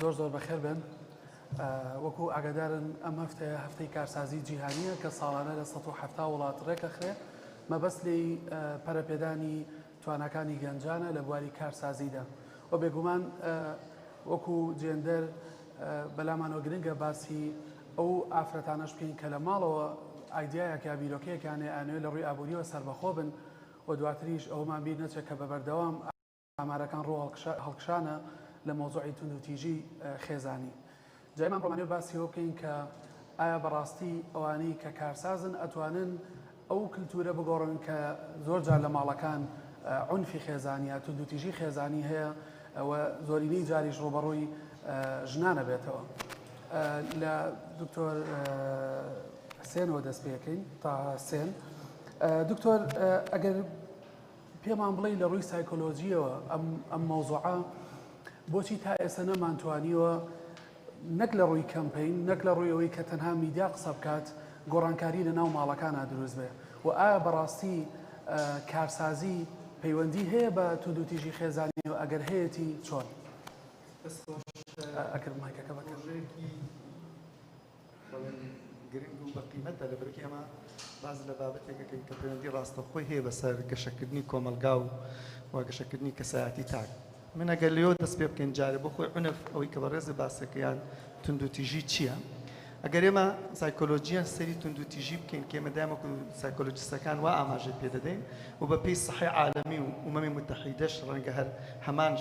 زۆر بەخێر بن وەکو ئاگادارن ئەم هەفتەی کارسازی جیهانیە کە ساڵانە لە 170 وڵات ڕێکەخرێ مەبەست لێی پەرەپێدانی توانەکانی گەنجانە لە بواری کارسازیدا و بێگومان وەکو جێندەر بەلامانەوە گرنگە باسی ئەو ئافرەتانەش بکەین کە لە ماڵەوە ئایدیایەک یا بیرۆکەیەکیانێ ئانوێ لە ڕووی ئابووریەوە سەربەخۆ بن و دواتریش ئەومان بیر نەچێت کە بەبەردەوام ئامارەکان ڕوو هەڵکشانە لە مۆزوعی تونند و تیژی خێزانی. جایمان ڕۆمانێ باسی ئەوە بکەین کە ئایا بەڕاستی ئەوانەی کە کارسازن ئەتوانن ئەو کلتورە بگۆڕن کە زۆر جار لە ماڵەکان عنفی خێزانیە تونند و تیژی خێزانی هەیە و زۆرینەی جاریش ڕوبەڕووی ژنانە بێتەوە. لە دکتۆر حسێنەوە دەست پێکەین تا حسێن. دکتۆر ئەگەر پێمان بڵێ لە ڕووی سایکۆلۆژیەوە ئەم مەوزوعە بۆچی تا ئێستا نەمانتوانیوە نەک لە ڕووی کەمپین نەک لە ڕوویەوەی کە تەنها میدیا قسە بکات گۆڕانکاری لە ناو ماڵەکانە دروست بێ و ئایا بەڕاستی کارسازی پەیوەندی هەیە بە تونند و تیژی خێزانی و ئەگەر هەیەی چۆن؟ ئەکرمایکەکە بەکەڕێکی گرنگ و بەقیمەتە لەبەرکە ئەمە باز لە بابەتێکەکەی کە پەیوەندی ڕاستەخۆی هەیە بەسەر گەشەکردنی کۆمەلگا و گەشەکردنی کەسایەتی تاک. من ئەگەر لێەوە دەست پێ بکەین جارێ بۆ خۆی عنف ئەوەی کە بەڕێزە باسەکەیان تونند و تیژی چییە؟ ئەگەر ئێمە سایکۆلۆژیان سەری تونند و تیژی بکەین کە ئێمە دایمەکو سایکۆلۆجیستەکان وا ئاماژەی پێ دەدەین و بە پێی سەحی عالەمی و ئومەمی متحیدەش ڕەنگە هەر هەمان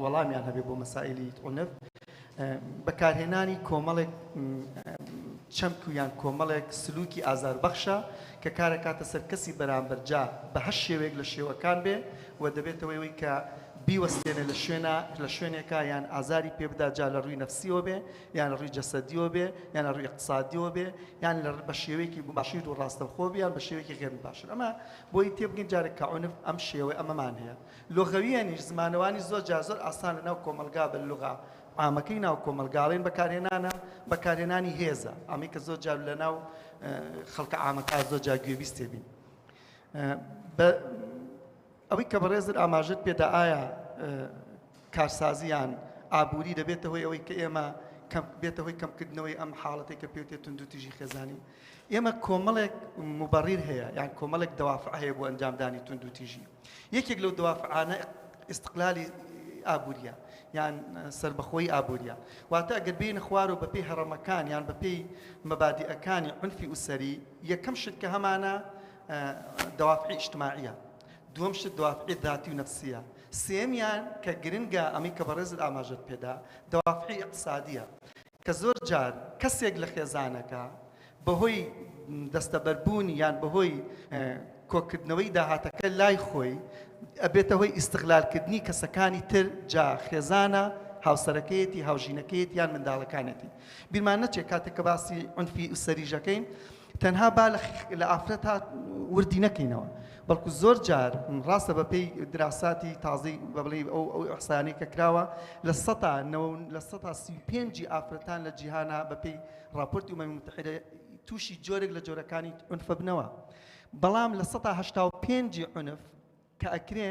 وەڵامیان هەبێ بۆ مەسائلی عنف بەکارهێنانی کۆمەڵێک چەمک و یان کۆمەڵێک سلوکی ئازاربەخشە کە کارەکاتە سەر کەسی بەرامبەرجا بە هەر شێوەیەک لە شێوەکان بێ و دەبێتەوەی کە بیوەستێنە لە شوێنێکە یان ئازاری پێ بدا جا لە ڕووی نەفسیەوە بێ یان لە ڕووی جەسەدیەوە بێ یان لە ڕووی اقتصادیەوە بێ یان بە شێوەیەکی باشیر و ڕاستەوخۆ بێ یان بە شێوەیەکی غێر باشتر. ئەمە بۆی تێبگەین جارێک کە عنف ئەم شێوەی ئەمەمان هەیە. لۆغەویەنیش زمانەوانی زۆر ئاسان لە ناو کۆمەلگا بە لوغا عامەکەی ناو کۆمەلگاڵێن بەکارهێنانی هێزە ئەمەی کە زۆر جار لە ناو خەڵکە عامەکە زۆر جار گوێویست تێبین. ئەوەی کە بەڕێزت ئاماژت پێدا ئایا کارسازیان ئابووری دەبێتە هۆی ئەوەی کە ئێمە بێتە هۆی کەمکردنەوەی ئەم حاڵەتێک کە پێوتێت تونند و تیژی خێزانی. ئێمە کۆمەڵێک مبەڕیر هەیە یان کۆمەڵێک دەوافع هەیە بۆ ئەنجامدانی تونند و تیژی. یەکێک لەو دەوافعانە ئیستقلالی ئابووریە یان سربەخۆی ئابووریە. واتە ئەگەر بینە خوار و بەپێی هەڕەمەکان یان بەپێی مەبادیئەکانی عنفی ئوسەری یەکەم شت کە هەمانە دەوافعی ئیجتیماعیە، دووەم شت دەوافعی ذاتی و نەفسیە، سێمیان کە گرنگە ئەمەی کە بەڕێزت ئاماژەت پێدا دەوافعی اقتصادیە کە زۆر جار کەسێک لە خێزانەکە بەهۆی دەستەبەربوونی یان بەهۆی کۆکردنەوەی داهاتەکە لای خۆی ئەبێتە هۆی ئیستقلالکردنی کەسەکانی تر جا خێزانە هاوسەرەکەیەتی هاوژینەکەیەتی یان منداڵەکانێتی. بیرمان نەچێت کاتێک کە باسی عنفی ئوسەریژەکەین تەنها با لە ئافرەت وردی نەکەینەوە بەڵکو زۆر جار ڕاستە بەپێی دراساتی تازەی بەڵێ ئەو ئەحسانەی کە کراوە لە 35 ئافرەتان لە جیهانە بەپێی راپۆرتی ئومەمی متحیدە تووشی جۆرێک لە جۆرەکانی عنفە بنەوە. بەڵام لە 185 عنف کە ئەکرێ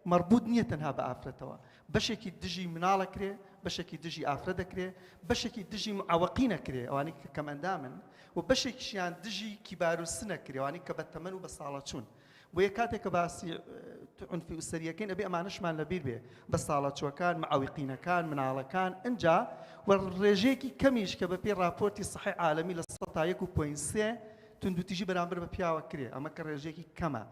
مربوط نییە تەنها بە ئافرەتەوە، بەشێکی دژی مناڵەکرێ، بەشێکی دژی ئافرە دەکرێ، بەشێکی دژی معوەقی نەکرێ ئەوانی کە کەمەندامن و بەشێکیشیان دژی کیبار و سنەکرێ ئەوانی کە بە تەمەن و بە ساڵە چوون. بۆ یە کاتێک کە باسی عنفی ئوسەریەکەین ئەبێ ئەمانەشمان لەبیر بێ بە ساڵەچوەکان معوقینەکان مناڵەکان ئەنجا و ڕێژەیەکی کەمیش کە بەپێی راپۆرتی سەحی عالەمی لە 1.3 تونند و تیژی بەرامبەر بە پیاوە کرێ ئەمە کە ڕێژەیەکی کەمە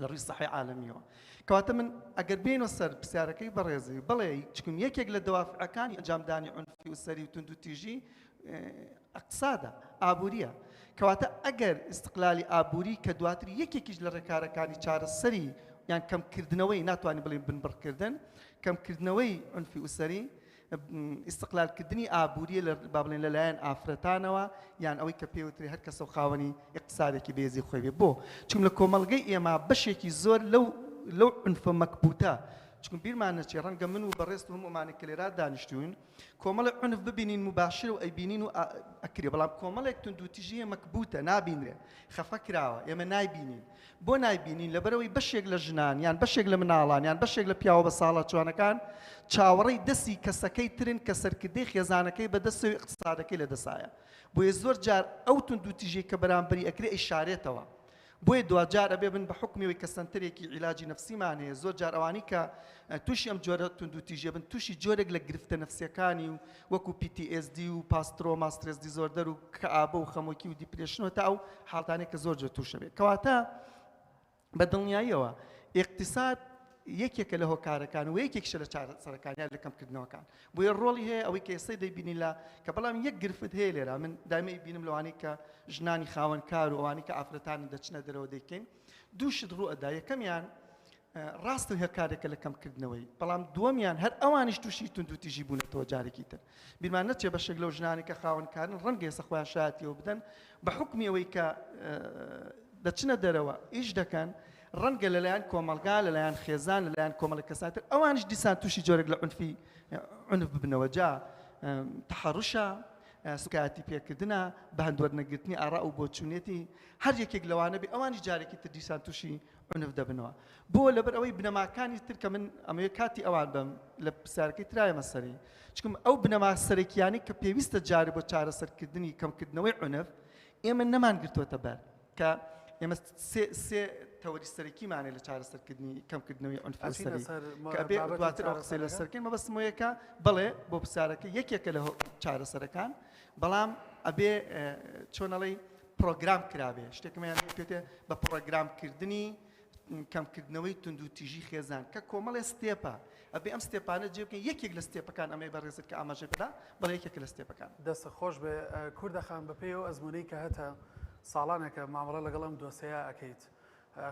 لە ڕووی سەحی عالەمیەوە. کەواتە من ئەگەر بێنەوە سەر پرسیارەکەی بەڕێزی بڵێ چکم یەکێک لە دەوافعەکانی ئەنجامدانی عنفی ئوسەری و تونند و تیژی اقتصادە ئابووریە. کەواتە ئەگەر ئیستقلالی ئابووری کە دواتر یەکێکیش لە ڕێکارەکانی چارەسەری یان کەمکردنەوەی ناتوانین بڵێن بنبڕکردن کەمکردنەوەی عنفی ئوسەری ئیستقلالکردنی ئابووریە با بڵێن لەلایەن ئافرەتانەوە یان ئەوەی کە پێوتری هەر کەسە و خاوەنی اقتصادێکی بێزی خۆی بێ بۆ چون لە کۆمەڵگەی ئێمە بەشێکی زۆر لەو عنفە مەکبوتە چکن بیرمان نەچێ ڕەنگە من و بەڕێست هەموومانە کە لێرا دانیشتوین کۆمەڵێک عنف ببینین مباشر و ئەیبینین و ئەکرێ بەڵام کۆمەڵێک توندوتیژیە مەکبوتە نابینرێ خەفە کراوە ئێمە نایبینین بۆ نایبینین لەبەرەوەی بەشێک لە ژنان یان بەشێک لە مناڵان یان بەشێک لە پیاوە بە ساڵە جوانەکان چاوەڕێی دەستی کەسەکەی ترن کە سەرکردەی خێزانەکەی بەدەستەوەی اقتصادەکەی لەدەسایە بۆیە زۆر جار ئەو توندوتیژی کە بەرامبەری ئەکرێ ئیشارێتەوە بۆیە دوجار ئەبێ بن بە حکمیەوەی کە سنتەرێکی عیلاجی نفسیمان هەیە زۆر جار ئەوانی کە تووشی ئەم جۆرە توندوتیژە بن تووشی جۆرێک لە گرفتە نفسیەکانی و وەکو PTSD و پاسترۆما سترێس دیزۆردەر و کەئابە و خەمۆکی و دیپرێشنەوە تا ئەو حاڵتانێک کە زۆر جۆر تووشە بێت کەواتە بە دڵنیاییەوە ئیقتصاد یەکێکە لە هۆکارەکان و یەکێکشە لە چارەسەرەکانیان لە کەمکردنەوەکان بۆیە ڕۆڵی هەیە ئەوەی کە ئێستا دەیبینی لە کە بەڵام یەک گرفت هەیە لێرە من دایمە بینم لەوانەی کە ژنانی خاوەنکار و ئەوانەی کە ئافرەتانن دەچنە دەرەوە دەیکەین دووشت ڕوو ئەدا یەکەمیان ڕاستە هێکارێکە لە کەمکردنەوەی بەڵام دووەمیان هەر ئەوانیش تووشی توندوتیژی بوونەتەوە جارێکی تر بیرمان نەچێ بەشێک لەو ژنانی کە خاوەنکارن ڕەنگە ئێستا خۆیان شایەتیەوە بدەن بە حکمی ئەوەی کە دەچنە دەرەوە ئیش دەکەن ڕەنگە لەلایەن کۆمەلگا لەلایەن خێزان لەلایەن کۆمەڵە کەساتر ئەوانش دیسان تووشی جۆرێک لە عنف ببنەوە جا تەحەڕوشە سوکایەتی پێکردنە بە هەندوەرنەگرتنی ئاڕا و بۆچوونێتی هەر یەکێک لەوانە بێ ئەوانش جارێکی تر دیسان تووشی عنف دەبنەوە بۆ لەبەر ئەوەی بنەماکانی تر کە من ئەمەوێ کاتی ئەوان بم لە پرسیارەکەی ترایە مەسەری چکم ئەو بنەما سەرەکیانی کە پێویستە جارێ بۆ چارەسەرکردنی کەمکردنەوەی عنف ئێمە نەمان گرتووەتە بەر کە ئێمە سێ تەوەری سەرەکیمانێ لە چارەسەرکردنی کەمکردنەوەی عنف سەری کە ئەبێ دواتر ئەو قسەی لەسەرکەین مەبەستمەوەیەکە بەڵێ بۆ پرسیارەکە یەکێکە لە چارەسەرەکان بەڵام ئەبێ چۆنەڵی پرۆگرام کرابێ شتێکمان پێێتێ بە پرۆگرامکردنی کەمکردنەوەی توندوتیژی خێزان کە کۆمەڵێ ستێپە ئەبێ ئەم ستێپانە جێ بکەین یەکێک لە ستێپەکان ئەمەی بەڕێزت کە ئاماژە بدا بەڵێ یەکێک لە ستێپەکان دەستە خۆش بێ کوردەخان بەپێی و ئەزمونەی کە هەتە ساڵانێکە مامەڵە لەگەڵ ئەم دۆسەیە ئەەکەیت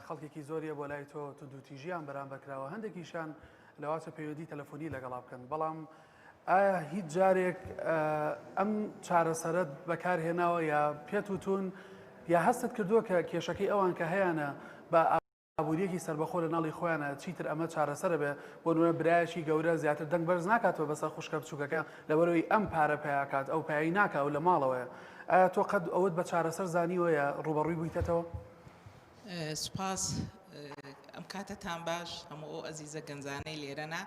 خەڵکێکی زۆریە بۆ لای تۆ توندوتیژیان بەرامبەرکراوە هەندێکیشان لەواتە پەیوەندی تەلەفۆنی لەگەڵا بکەن بەڵام ئایا هیچ جارێک ئەم چارەسەرت بەکارهێناوە یا پێت وتون یا هەستت کردووە کە کێشەکەی ئەوان کە هەیەە بە ئابوووریەکی سەربەخۆ لە ناڵی خۆیانە چیتر ئەمە چارەسەرە بێ بۆ نوێ برایەکی گەورە زیاتر دەنگ بەرز ناکاتەوە بەسەر خوشکە بچووکەکە لەبەرەوەی ئەم پارە پیاکات ئەو پایی ناکە و لە ماڵەوەیە ئایا تۆ قەت ئەوت بە چارەسەر زانیوە یا ڕوبەڕووی بوویتەوە؟ سوپاس ئەم کاتتان باش هەموو ئەو ئەزیزە گەنجانەی لێرەنا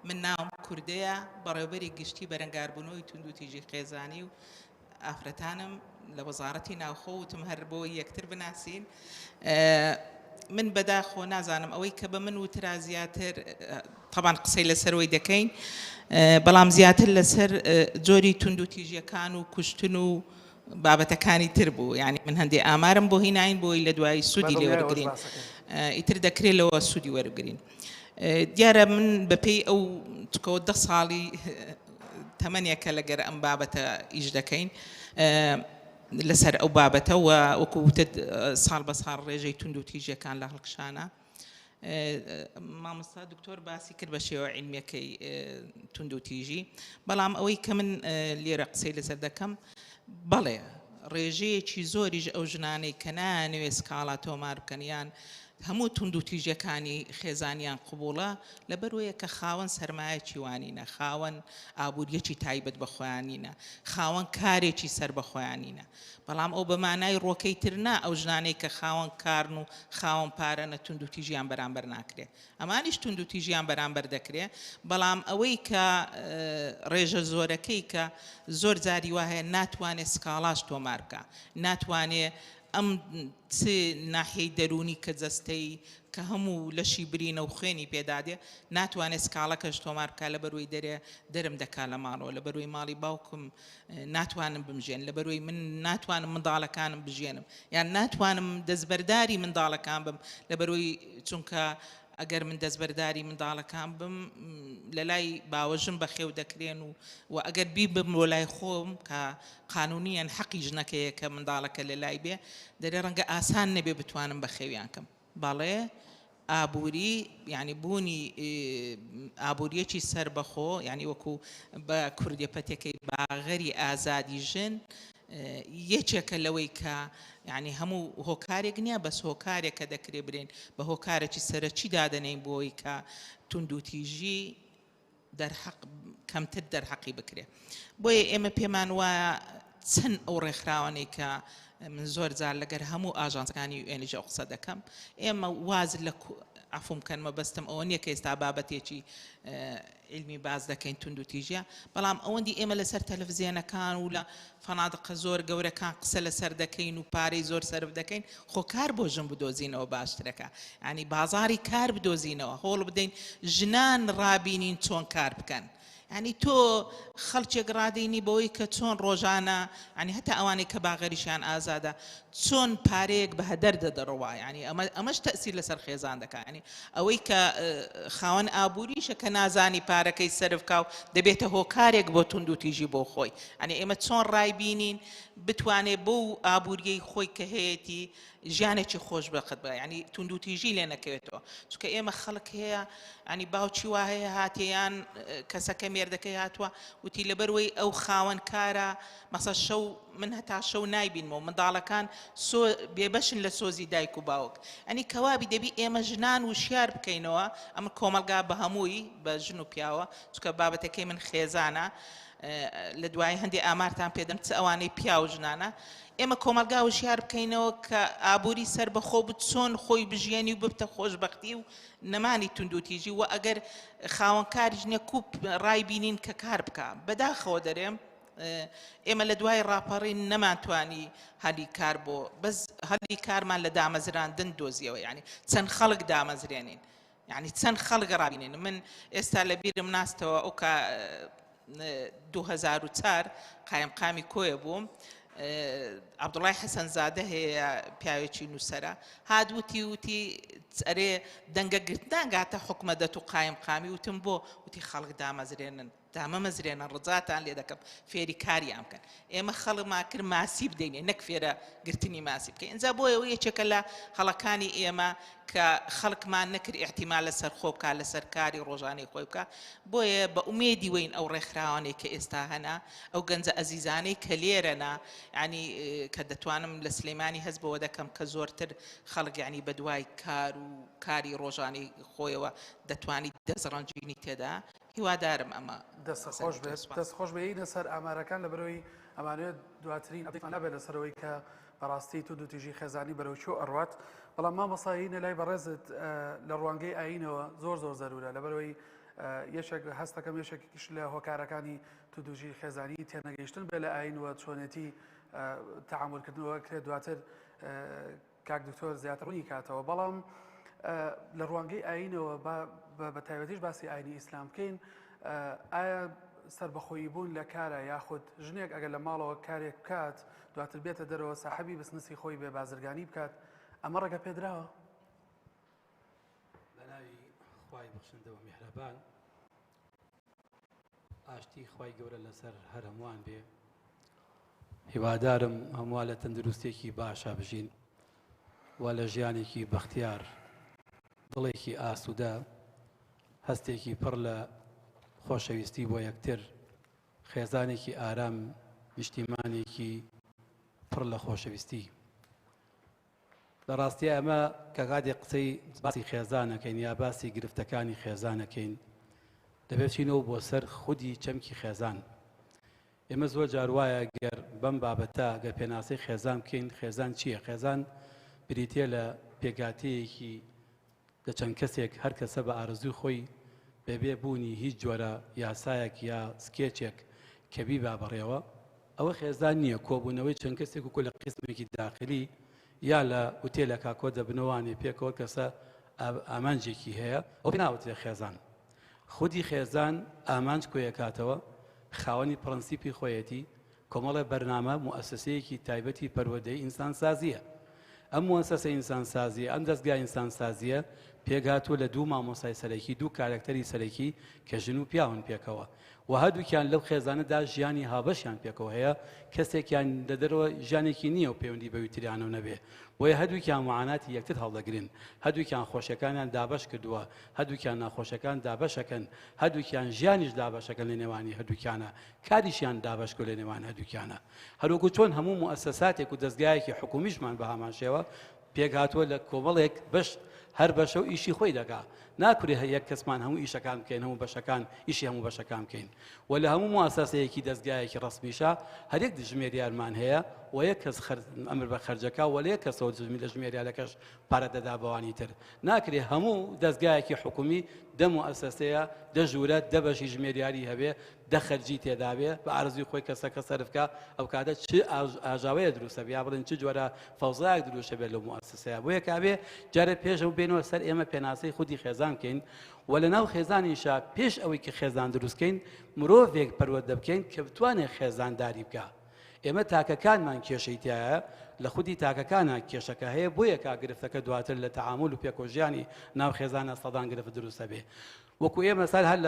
من ناوم کوردەیە بەڕێوەبەری گشتی بەرەنگاربوونەوەی توندوتیژی خێزانی و ئافرەتانم لە وەزارەتی ناوخۆ وتم هەر بۆ یەکتر بناسین من بەداخۆ نازانم ئەوەی کە بە من وترا زیاتر طبعاً قسەی لەسەرەوەی دەکەین بەڵام زیاتر لەسەر جۆری توندوتیژیەکان و کوشتن و بابەتەکانی تر بوو یعنی من هەندێک ئامارم بۆ هیناین بۆی لە دوای سوودی لێوەرگرین ئیتر دەکرێت لەوە سوودی وەرگرین دیارە من بەپێی ئەو چکەوە 10 ساڵی تەمەنێکە لەگەر ئەم بابەتە ئیش دەکەین لەسەر ئەو بابەتە و وەکو وتت ساڵ بە ساڵ ڕێژەی توندوتیژیەکان لە هەڵکشانە مامۆستا دکتۆر باسی کرد بە شێوە عیلمیەکەی توندوتیژی بەڵام ئەوەی کە من لێرە قسەی لەسەر دەکەم بەڵێ ڕێژەیەکی زۆریش ئەو ژنانەی کە نانوێ سکاڵا تۆمار بکەنیان هەموو توندوتیژیەکانی خێزانیان قبوڵە لەبەرەوەیە کە خاوەن سەرمایەکی وانینە خاوەن ئابوووریەکی تایبەت بە خۆیانینە خاوەن کارێکی سەر بە خۆیانینە بەڵام ئەو بەمانای ڕۆکەی ترنا ئەو ژنانەی کە خاوەن کارن و خاوەن پارەنە توندوتیژیان بەرامبەر ناکرێت ئەمانیش توندوتیژیان بەرامبەر دەکرێت بەڵام ئەوەی کە ڕێژە زۆرەکەی کە زۆر جاری وایە ناتوانێت سکاڵاش تۆمار بکە ناتوانێت ئەم ناحیەی دەرونی کە جەستەی کە هەموو لەشی برینە و خوێنی پێدادێ ناتوانێت سکاڵەکەش تۆمار بکە لەبەرەوەی دەرم دەکا لە ماڵەوە لەبەرەوەی ماڵی باوکم ناتوانم بمژێن لەبەرەوەی من ناتوانم منداڵەکانم بژێنم یان ناتوانم دەستبەرداری منداڵەکان بم لەبەرەوەی چونکە ئەگەر من دەستبەرداری منداڵەکان بم لە لای باوەژم بەخێو دەکرێن و ئەگەر بیبم بۆ لای خۆم کە قانونیان حەقی ژنەکەیە کە منداڵەکە لە لای بێ دەرێ ڕەنگە ئاسان نەبێ بتوانم بەخێویان کەم باڵێ ئابووری یعنی بوونی ئابووریەکی سەر بەخۆ یعنی وەکو بە کوردێپەتێکەی باغەری ئازادی ژن یەکێکە لەوەی کە یعنی هەموو هۆکارێک نییە بەس هۆکارێکە دەکرێ برێن بە هۆکارێکی سەرەکی دادەنین بۆی کە تونند و تیژی کەمتر دەرحەقی بکرێ بۆیە ئێمە پێمان وایە چەند ئەو ڕێکخراوانەی کە من زۆر جار لەگەر هەموو ئاژانسەکانی ئێنژ قسە دەکەم ئێمە واز لە عفوم کەن مەبەستم ئەوە نییە کە ئێستا بابەتێکی علمی باز دەکەین تونند و تیژە بەڵام ئەوەندی ئێمە لەسەر تەلەڤیزیۆنەکان و لە فەنادقە زۆر گەورەکان قسە لەسەر دەکەین و پارەی زۆر سەرف دەکەین خۆ کار بۆ ژن بدۆزینەوە باشترەکە ینی بازاری کار بدۆزینەوە هۆڵ بدەین ژنان ڕابینین چۆن کار بکەن ینی تۆ خەڵکێک ڕادینی بەوەی کە چۆن ڕۆژانە ینی هەتا ئەوانەی کە باغەریشیان ئازادە چۆن پارەیەک بە هەدەر دەدەڕەوە ینی ئەمەش تەئسیر لەسەر خێزان دەکات ینی ئەوەی کە خاوەن ئابووریشە کە نازانی پارەکەی سەرفکا و دەبێتە هۆکارێک بۆ تونند و تیژی بۆ خۆی ینی ئێمە چۆن ڕایبینین بتوانێت بۆ ئابووریەی خۆی کە هەیەی ژیانێکی خۆش بەقت بە ینی تونند و تیژی لێ نەکەوێتەوە چونکە ئێمە خەڵک هەیە ینی باوکی وا هەیە هاتیان کەسەکە مێردەکەی هاتووە وتی لەبەروەی ئەو خاوەن کارە مەسە شەو من هەتا شەو نایبینمەوە منداڵەکان بێبەشن لە سۆزی دایک و باوک ئەنی کەوابی دەبی ئێمە ژنان وشیار بکەینەوە ئەمە کۆمەلگا بە هەمووی بە ژن و پیاوە چونکە بابەتەکەی من خێزانە لە دوای هەندی ئامارتان پێدەم چ ئەوانەی پیا و ژنانە ئێمە کۆمەلگا وشیار بکەینەوە کە ئابووری سەر بەخۆ بت چۆن خۆی بژێنی و ببتە خۆشبەختی و نەمانی تونند و تیژی و ئەگەر خاوەنکاریش نییە کوب ڕای بینین کە کار بکە بەداخەوە دەرێم ئێمە لە دوای ڕاپەڕی نەمانتوانی هەلی کار بۆ بەس هەلی کارمان لە دامەزراندن دۆزیەوە ینی چەند خەڵک دامەزرێنین ینی چەند خەڵک ڕابینین من ئێستا لە بیرم ناستەوە ئەو 2004 قایمقامی کۆیە بووم عەبدوڵای حەسەنزادە هەیە پیاوێکی نووسەرە هاتووتی وتی ئەرێ دەنگە گرتناگاتە حکومەدەت و قایمقامی وتم بۆ وتی خەڵک دامەزرێنن دامەمەزرێنە ڕزاتان لێ دەکەم فێری کاریان بکەن ئێمە خەڵکمان کرد ماسی بدەینێ نەک فێرە گرتنی ماسی بکەین ئەنجا بۆیە ئەوە یەکێکە لە هەڵەکانی ئێمە کە خەڵکمان نەکرد احتیمال لەسەر خۆ بکات لەسەر کاری ڕۆژانەی خۆی بکات بۆیە بە ئومێدی وین ئەو ڕێکخراوانەی کە ئێستا هەنا ئەو گەنجە ئەزیزانەی کە لێرەنا ینی کە دەتوانم لە سلەیمانی هەست بەوە دەکەم کە زۆرتر خەڵک ینی بە دوای کار و کاری ڕۆژانەی خۆیەوە دەتوانی دەستڕەنجینی تێدا هیوادارم ئەمە دەستخۆش بێت دەستخۆش بێینە سەر ئامارەکان لە بەرەوەی ئەمانوێت دواترین ئەبێت نابێت لەسەرەوەی کە بەڕاستی تونند و تیژی خێزانی بەرەوچۆ ئەڕوات بەڵام مامەسایینە لای بەڕێزت لە ڕوانگەی ئاینەوە زۆر زەرورە لە بەرەوەی یەشێک هەستەکەم یەشێکیش لە هۆکارەکانی تونند و تیژی خێزانی تێنەگەیشتن بێ لە ئاینەوە چۆنێتی تەعاملکردنەوە کرێت دواتر کاک دکتۆر زیاتر ڕوونی کاتەوە بەڵام لە ڕوانگەی ئاینەوە بە تایبەتیش باسی ئاینی ئیسلام بکەین ئایا سربەخۆیی بوون لە کارە یاخود ژنێک ئەگەر لە ماڵەوە کارێک بکات دواتر بێتە دەرەوە ساحەبی بزنسی خۆی بێ بازرگانی بکات ئەمە ڕێگە پێدراوە بە ناوی خوای بەخشندەوە میهرەبان ئاشتی خوای گەورە لەسەر هەر هەمووان بێ هیوادارم هەمووان لە تەندروستێکی باشە بژین و لە ژیانێکی بەختیار دڵێکی ئاسوودە هەستێکی پڕ لە خۆشەویستی بۆ یەکتر خێزانێکی ئارام نیشتیمانێکی پڕ لە خۆشەویستی لە ڕاستی ئەمە کە کاتێک قسەی باسی خێزانەکەین یا باسی گرفتەکانی خێزانەکەین دەبێت چینەوە بۆ سەر خودی چەمکی خێزان ئێمە زۆر جار وایە گەر بەم بابەتە گەر پێناسەی خێزان بکەین خێزان چییە؟ خێزان بریتێ لە پێگاتەیەکی لە چەند کەسێک هەر کەسە بە ئارەزوی خۆی بەبێ بوونی هیچ جۆرە یاسایەک یا سکێچێک کە بیبا بەڕێوە ئەوە خێزان نییە کۆبوونەوەی چەند کەسێک و لە قسمێکی داخلی یا لە ئوتێلەکە کۆ دەبنەوانی پێکەوە کەسە ئامانجێکی هەیە ئەو ناوتێ خێزان خودی خێزان ئامانج کۆیەکاتەوە خاوەنی پرەنسیپی خۆیەتی کۆمەڵە بەرنامە موئەسسەیەکی تایبەتی پەروەردەی ئینسان سازیە ئەم موئەسسە ئینسان سازیە ئەم دەستگای ئینسان سازیە پێگاتوە لە دوو مامۆسای سەرەکی دوو کارکتەری سەرەکی کە ژن و پیاون پێکەوە و هەردووکیان لەو خێزانەدا ژیانی هابەشیان پێکەوە هەیە کەسێکیان دەدەرەوە ژیانێکی نییە و پەیوەندی بە ویتریانە نەبێ بۆیە هەردووکیان معاناتی یەکتر هەڵدەگرن هەردووکیان خۆشیەکانیان دابەش کردووە هەردووکیان ناخۆشەکان دابەشەکەن هەردووکیان ژیانیش دابەشەکەن لە نێوانی هەردووکیانە کاریشیان دابەش کرد لە نێوان هەردووکیانە هەروەکو چۆن هەموو موسساتێک و دەستگایەکی حکومیشمان بە هەمان شێوە پێکهاتووە لە کۆمەڵێک بەش هەر بەشە و ئیشی خۆی دەکا ناکورێ یەک کەسمان هەموو ئیشەکان بکەین هەموو بەشەکان ئیشی هەموو بەشەکان بکەین و لە هەموو موسسەیەکی دەستگایەکی ڕسمیشە هەرێک ژمێریارمان هەیە و یەک کەس ئەمر بە خەرجەکە و لە یەک کەسەوە لە ژمێریالەکەش پارە دەدا بەوانی تر ناکرێ هەموو دەستگایەکی حکومی دە موسسەیە دە ژوورە دە بەشی ژمێریاری هەبێ دە خەرجی تێدا بێ بە ئارزوی خۆی کەسەکە سەرفکە ئەو کاتە چ ئاژاوەیە دروستە بیا بڵێن چ جۆرە فەوزایەک دروستە بێت لە موسسەیە بۆیە کابێ جارە پێشەوە بێنەوە سەر ئێمە پێناسەی خودی خێزان بکەین و لە ناو خێزانیشا پێش ئەوەی کە خێزان دروستکەین مرۆڤێک پەروەردە بکەین کە بتوانێت خێزانداری بکە ئێمە تاکەکانمان کێشەی تایە لە خودی تاکەکانە کێشەکە هەیە بۆیە کا گرفتەکە دواتر لە تەعامل و پێکۆژیانی ناو خێزانە سەدان گرفت دروستە بێ وەکو ئێمە سەر هەر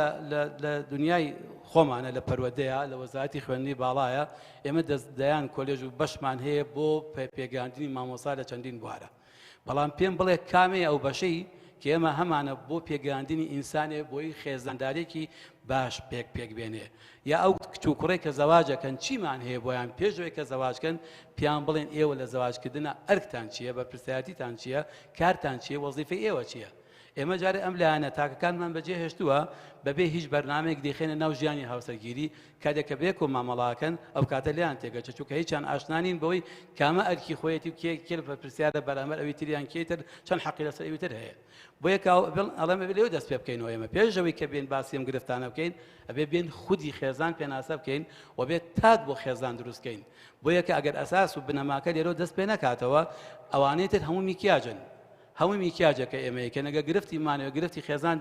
لە دنیای خۆمانە لە پەروەردەیە لە وەزارەتی خوێندنی باڵایە ئێمە دەیان کۆلێژ و بەشمان هەیە بۆ پێگەاندنی مامۆستا لە چەندین بوارە بەڵام پێم بڵێ کامێ ئەو بەشەی کە ئێمە هەمانە بۆ پێگەاندنی ئینسانێ بۆی خێزاندارێکی باش پێک بێنێ یا ئەو کچ و کوڕێک کە زەواجەکەن چیمان هەیە بۆیان پێشەوەی کە زەواجکەن پیان بڵێن ئێوە لە زەواجکردنە ئەرکتان چییە بەرپرسیارەتیتان چییە کارتان چییە وەزیفەی ئێوە چییە ئێمە جارێ ئەم لایەنە تاکەکانمان بەجێ هێشتووە بەبێ هیچ بەرنامێک دێخێنە ناو ژیانی هاوسەرگیری کاتێککە بێک و مامەڵاکەن ئەو کاتە لیان تێگەچە چووکە هیچیان ئاشنانین بەوەی کامە ئەرکی خۆیەتی و کێ بەرپرسیارە بەرامبەر ئەوی تریان کێتر چەند حەقی لەسەر ئەوی تر هەیە بۆیە ئەڵەمە لێو دەست پێ بکەینەوە ئێمە پێشەوەی کە بێن باسیێم گرفتانە بکەین ئەبێ بێن خودی خێزان پێناسە بکەین و بێت تاک بۆ خێزان دروستکەین بۆیە کە ئەگەر ئەساس و بنەماکە لێرە دەست پێ نەکاتەوە ئەوانەی تر هەموو میکیاجن هەموو میکیاجەکە ئێمەیە کە نەگە گرفتی مانەوە گرفتی خێزان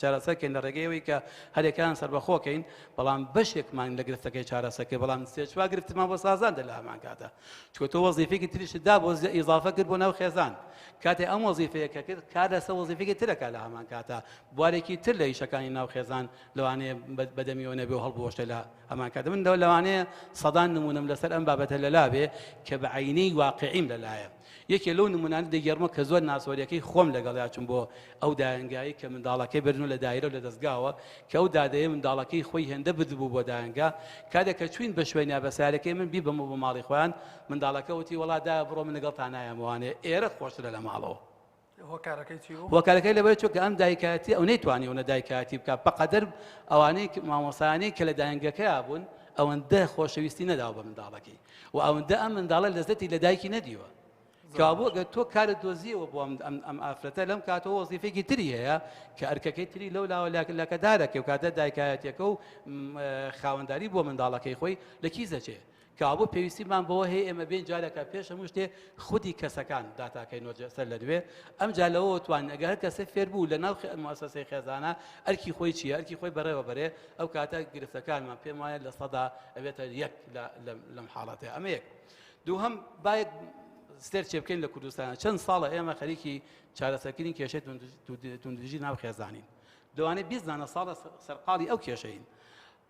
چارەسەرکەین لە ڕێگەیەوەی کە هەرێکان سەربەخۆکەین بەڵام بەشێکمان لە گرفتەکەی چارەسەکەی بەڵام سێچوا گرفتمان بۆ سازاندە لە هەمان کاتە چکە تۆ وەزیفێکی تریشت دا بۆ ئیزافە کرد بۆ ناو خێزان کاتێ ئەم وەزیفەیە کە کرد کار لەسەر وەزیفێکی ترەکە لە هەمان کاتە بوارێکی تر لە ئیشەکانی ناو خێزان لەوانەیە بەدەمیەوە نەبێ و هەڵبوەشتە لە هەمان کاتە من لەوانەیە سەدان نمونەم لەسەر ئەم بابەتە لەلا بێ کە بە عینەی واقعیم لەلایە یەکێ لەو نمونانە دەگەڕمە کە زۆر ناسۆریەکەی خۆم لەگەڵیا چوم بۆ ئەو دایانگایی کە منداڵەکەی بردن لە دایرە و لە دەستگاوە کە ئەو دادەیە منداڵەکەی خۆی هێندە بردبوو بۆ دایانگا کاتێک کە چوین بە شوێنیا بەسارەکەی من بیبەمە بۆ ماڵی خۆیان منداڵەکە وتی وەڵا دایە بڕۆ من لەگەڵ تانایەمەوانێ ئێرە خۆشترە لە ماڵەوە هۆکارەکەی لەبەر چووکە ئەم دایکایەتی ئەو نەیتوانی ئەوە دایکایەتی بکات بەقەدەر ئەوانەی مامۆسایانەی کە لە دایانگەکەیا بوون ئەوەندە خۆشەویستی نەداوە بە منداڵەکەی و ئەوەندە ئەم منداڵە لەزەتی لە دایکی نەدیوە کابوو ئەگەر تۆ کارت دۆزیەوە بۆ ئەم ئافرەتە لەم کاتەوە وەزیفێکی تری هەیە کە ئەرکەکەی تری لەو لاوە لەکەدارەکە و کاتە دایکایەتەکە و خاوەنداری بۆ منداڵەکەی خۆی لە کیزەچێ کابوو پێویستیمان بەوە هەیە ئێمە بێن جارێکە پێش هەموو شتێ خودی کەسەکان داتاکەین سەر لە دوێ ئەم جا لەوە توان ئەگەر هەر کەسە فێر بوو لە ناو موسسەی خێزانە ئەرکی خۆی چییە ئەرکی خۆی بەڕێوە بەرێ ئەو کاتە گرفتەکانمان پێم وایە لە سەدا ئەبێتە یەک لەم حاڵەتەیە ئەمە یەک دووهەم باید ستێر چێ بکەین لە کوردستانە چەند ساڵە ئێمە خەریکی چارەسەرکردنی کێشەی توندوژی ناو خێزانین دەوانێت 20 ساڵە سەرقاڵی ئەو کێشەین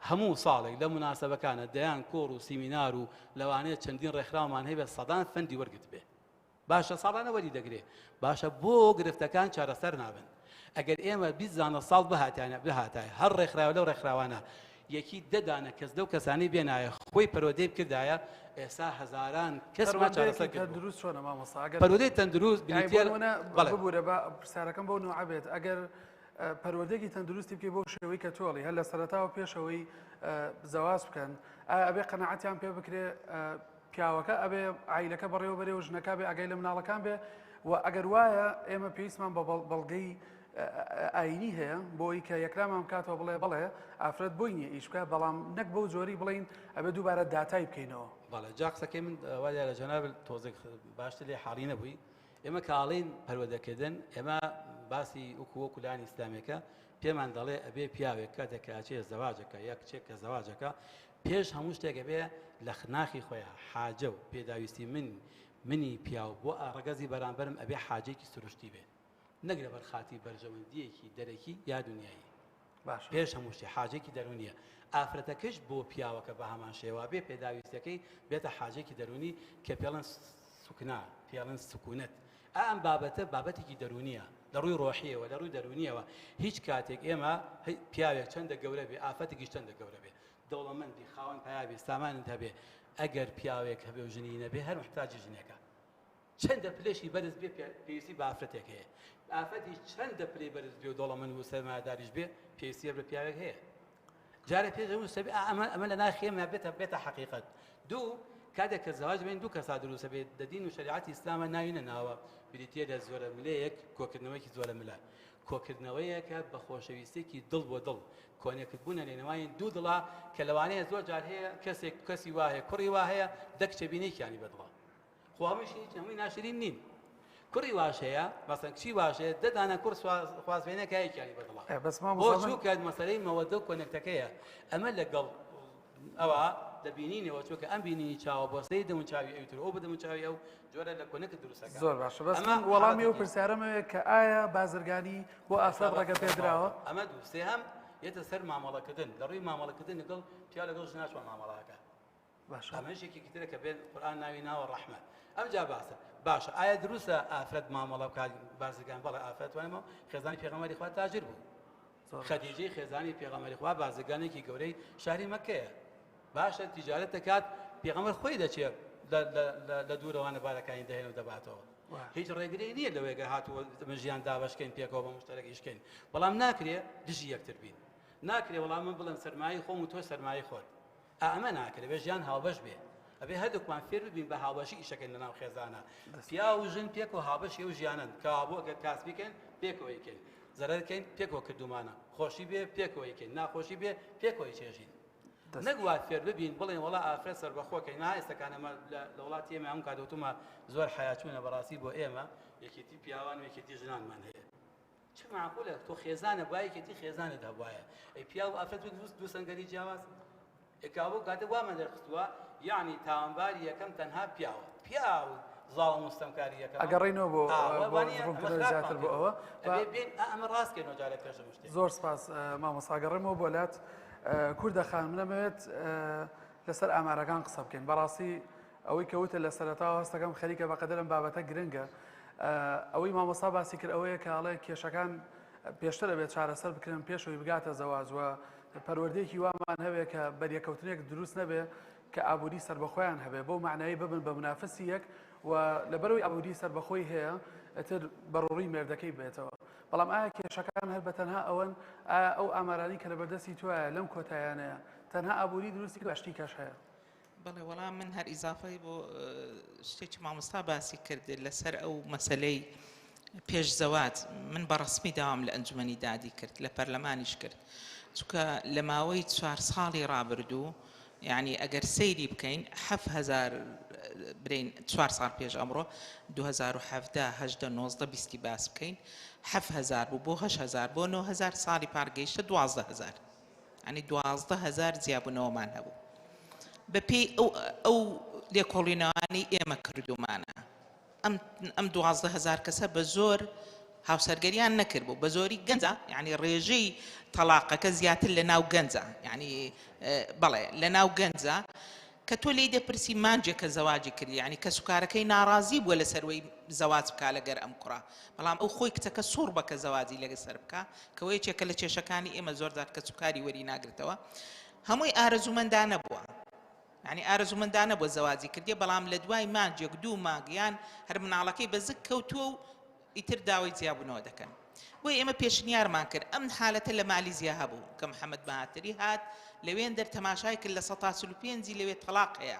هەموو ساڵێک لە مناسبەکانە دەیان کۆڕ و سیمینار و لەوانەیە چەندین ڕێکخراومان هەیە بە سەدان فەندی وەرگرت بێ باشە ساڵانە وەری دەگرێ باشە بۆ گرفتەکان چارەسەر نابن ئەگەر ئێمە 20 ساڵ بهاتای هەر ڕێکخراوە لەو ڕێکخراوانە یەکی دەدانە کەس دەو کەسانی بێنایە خۆی پەرۆدەی بکردایە ئێستا هەزاران کەسمان چارەسەر دروست چۆنە مامۆستا پەرۆدەی تەندروست ببوورە بە پرسیارەکەم بۆ نوع بێت ئەگەر پەروەردەیەکی تەندروستی بکەی بۆ شێوەی کە تۆڵی هەر لە سەرەتاوە پێشەوەی زەواج بکەن ئەبێ قەنەعەتیان پێ بکرێ پیاوەکە ئەبێ عیلەکە بەڕێوە بەرێ و ژنەکە بێ ئەگەی لە مناڵەکان بێ و ئەگەر وایە ئێمە پێویستمان بە بەڵگەی ئاینی هەیە بۆی کە یەکرامان بکاتەوە بڵێ بڵێ ئافرەت بۆی نییە ئیش بکە بەڵام نەک بەو جۆری بڵین ئەبێ دووبارە داتای بکەینەوە بەڵێ جا قسەکەی من وایە لە جەناب تۆزێک باشتر لێ حاڵی نەبووی ئێمە کاڵین پەروەردەکردن ئێمە باسی وەکو لانی ئیسلامێکە پێمان دەڵێ ئەبێ پیاوێک کاتێک کاچێ زەواجەکە یەک کچێک کە زەواجەکە پێش هەموو شتێک ئەبێ لە ناخی خۆیان حاجە و پێداویستی منی پیاو بۆ ڕەگەزی بەرامبەرم ئەبێ حاجێکی سروشتی بێ نەگرە بەرخاتی بەرژەوەندیەکی دەرەکی یا دنیایی باش پێش هەموو شتێ حاجێکی دەرونیە ئافرەتەکەش بۆ پیاوەکە بە هەمان شێوە بێ پێداویستەکەی بێتە حاجێکی دەرونی کە پێڵەن سوکنا پێڵەن سکوونەت ئەم بابەتە بابەتێکی دەرونیە لە ڕووی ڕۆحیەوە لە ڕووی دەرونیەوە هیچ کاتێک ئێمە پیاوێک چەندە گەورە بێ ئافەتێکیش چەندە گەورە بێ دەوڵەمەندی خاوەن پیاوێ سامانت هەبێ ئەگەر پیاوێک هەبێ و ژنی نەبێ هەر محتاجی ژنێکە چەندە پلێشی بەرز بێ پێویستی بە ئافرەتێک هەیە ئافەتی چەندە پلێ بەرز بێ و دەوڵەمەند و سەرمایه‌داریش بێ پێویستیە بە پیاوێک هەیە جارە پێشەوە سەبێ ئەمە لە ناخێمە بێتە حەقیقەت دوو کاتێک کە زەواج بین دوو کەسا دروستە بێت دەدین و شریعەتی ئیسلامە ناوینە ناوە بریتیە لە زۆرە ملەیەک کۆکردنەوەیکی زۆرە ملە کۆکردنەوەیەکە بە خۆشەویستێکی دڵ بۆ دڵ کۆنێکردبوونە لێنەوەی دوو دڵا کە لەوانەیە زۆر جار هەیە کەسی وا هەیە کوڕی وا هەیە دە کچە بینێکیانی بەدڵە خۆ هەمووشی هیچ هەمووی ناشرین نین کوڕی واش هەیە مەسەن کچی واش هەیە دەدانە کوڕ خوازبێنێک هەیەکیانی بەدڵە بۆ چووکات مەسەلەی مەوەدە و کۆنێکتەکەیە ئەمە لەگەڵ ئەوە دەبینینەوە چۆکە ئەم بینینی چاوە بۆستەی دەموچاوی ئەوتر ئەو بدەموچاوی ئەو جۆرە لە کۆنەکە دروستەکە زۆر باشە بەس وەڵامی ئەو پرسیارەمەوێت کە ئایا بازرگانی بۆ ئافرەت ڕێگە پێدراوە ئەمە دووسێ هەم یێتە سەر مامەڵەکردن لە ڕووی مامەڵەکردن لەگەڵ پیا لەگەڵ ژناشوە مامەڵاکە باشە ئەمەشێکی ترە کە بێت قورئان ناوی ناوە ڕەحمە ئەم جا باسە باشە ئایا دروستە ئافرەت مامەڵە بکات بازرگان بەڵێ ئافرەت وانەوە خێزانی پێغەمبەری خوا تاجر بوو خەدیجەی خێزانی پێغەمبەری خوا بازرگانێکی گەورەی شاری مەککەیە باشە تیجارەت دەکات پێغەمبەر خۆی دەچێت لە دوورەوانە بارەکانی دەهێن و دەباتەوە هیچ ڕێگرێک نییە لەوێگە هاتووە ژیان دابەشکەین پێکەوە بە مشتەرەکیشکەین بەڵام ناکرێ دژی یەکتر بین ناکرێ وەڵام من بڵێم سەرمایی خۆم و تۆ سەرمایی خۆت ئەمە ناکرێ بێ ژیان هاوبەش بێ ئەبێ هەردووکمان فێر ببین بە هاوبەشی ئیشەکەین لەناو خێزانە پیا و ژن پێک و هاوبەشی و ژیانن کابوو ئەگەر کاسبیکەین پێکەوە یکەین زەرەرکەین پێکەوە کردومانە خۆشی بێ پێکەوە یکەین ناخۆشی بێ پێکەوەی چێژین نەگووا فێر ببین بڵێن وڵا ئافرەت سەربەخۆکەین نایستەکان ئەمە لە وڵاتی ئێمە هەموو کاتوتمە زۆر حیاچوونە بەڕاستی بۆ ئێمە یەکێتی پیاوان و یەکێتی ژنانمان هەیە چ معقولە تۆ خێزانە با یەکێتی خێزانت هەبوایە ئەی پیا و ئافرەت دوو سەنگەری جیاواز ئێکابوو کاتە وامان دەرخستووە یعنی تاوانباری یەکەم تەنها پیاوە پیا و زاڵ مستەمکاری یەکەم ئەگەڕێنەوە بۆ زیاتر بۆ ئەوە بێن ئەمە ڕاستکەینەوە جارێک پێشە شتێ زۆر سپاس مامۆستا ئەگەڕێمەوە بۆ لات کوردەخان منەمەوێت لەسەر ئامارەکان قسە بکەین بەڕاستی ئەوەی کەوتە لە سەرەتاوە هەستەکەم خەریکە بەقەدەرم بابەتە گرنگە ئەوەی مامۆستا باسی کرد ئەوەیە کە ئاڵێ کێشەکان پێشتر دەبێت چارەسەر بکرێن پێشەوەی بگاتە زەواج وە پەروەردەیەکی وامان هەبێ کە بەریەکەوتنێک دروست نەبێ کە ئابووری سەربەخۆیان هەبێ بۆ معنایی ببن بە منافسی یەک و لەبەرەوەی ئابووری سەربەخۆی هەیە ئەتر بەڕوڕی مێردەکەی بێتەوە بەڵام ئایا کێشەکان هەر بە تەنها ئەوەن ئەو ئامارانی کە لە بەردەستی توایە لەم کۆتایانەیە تەنها ئابووری دروستی باشتی کەش هەیە بەڵێ وەڵام من هەر ئیزافەی بۆ شتێکی مامۆستا باسی کرد لەسەر ئەو مەسەلەی پێش زەواج من بەڕسمی داوام لە ئەنجومەنی دادی کرد لە پەرلەمانیش کرد چونکە لە ماوەی 4 ساڵی ڕابردوو یعنی ئەگەر سەیری بکەین 7,000 برین 4 ساڵ پێش ئەمڕۆ 2017 18 19 20 باس بکەین 7,000 بوو بۆ 8,000 بۆ 9,000 ساڵی پارگەیشتە 12,000 ینی 12,000 زیابوونەوەمان هەبوو بەپێی ئەو لێکۆڵینەوانی ئێمە کردومانە ئەم 12,000 کەسە بە زۆر هاوسەرگەریان نەکردبوو بە زۆری گەنجە یعنی ڕێژەی تەلاقەکە زیاتر لە ناو گەنجە یعنی بەڵێ لە ناو گەنجە کە تۆ لێی دەپرسی مانجێکە زەواجی کردی یعنی کە سوکارەکەی ناڕازی بووە لەسەروەی زەواج بکا لەگەر ئەم کوڕە بەڵام ئەو خۆی کچەکە سوڕ بکە زەواجی لەگەسەر بکە کەوە یەکێکە لە کێشەکانی ئێمە زۆر کە سوکاری وەری ناگرێتەوە هەمووی ئارەزومەندان نەبووە یعنی ئارەزومەندان نەبووە زەواجی کردی بەڵام لە دوای مانجێک دوو مانگیان هەر مناڵەکەی بەزک کەوتووە و ئیتر داوای جیابوونەوە دەکەن بۆی ئێمە پێشنیارمان کرد ئەم حالەتە لە مالیزیا هەبوو کە محەممەد بەهاتری هات لەوێن دەرتەماشای کرد لە 135 لەوێ تەلاق هەیە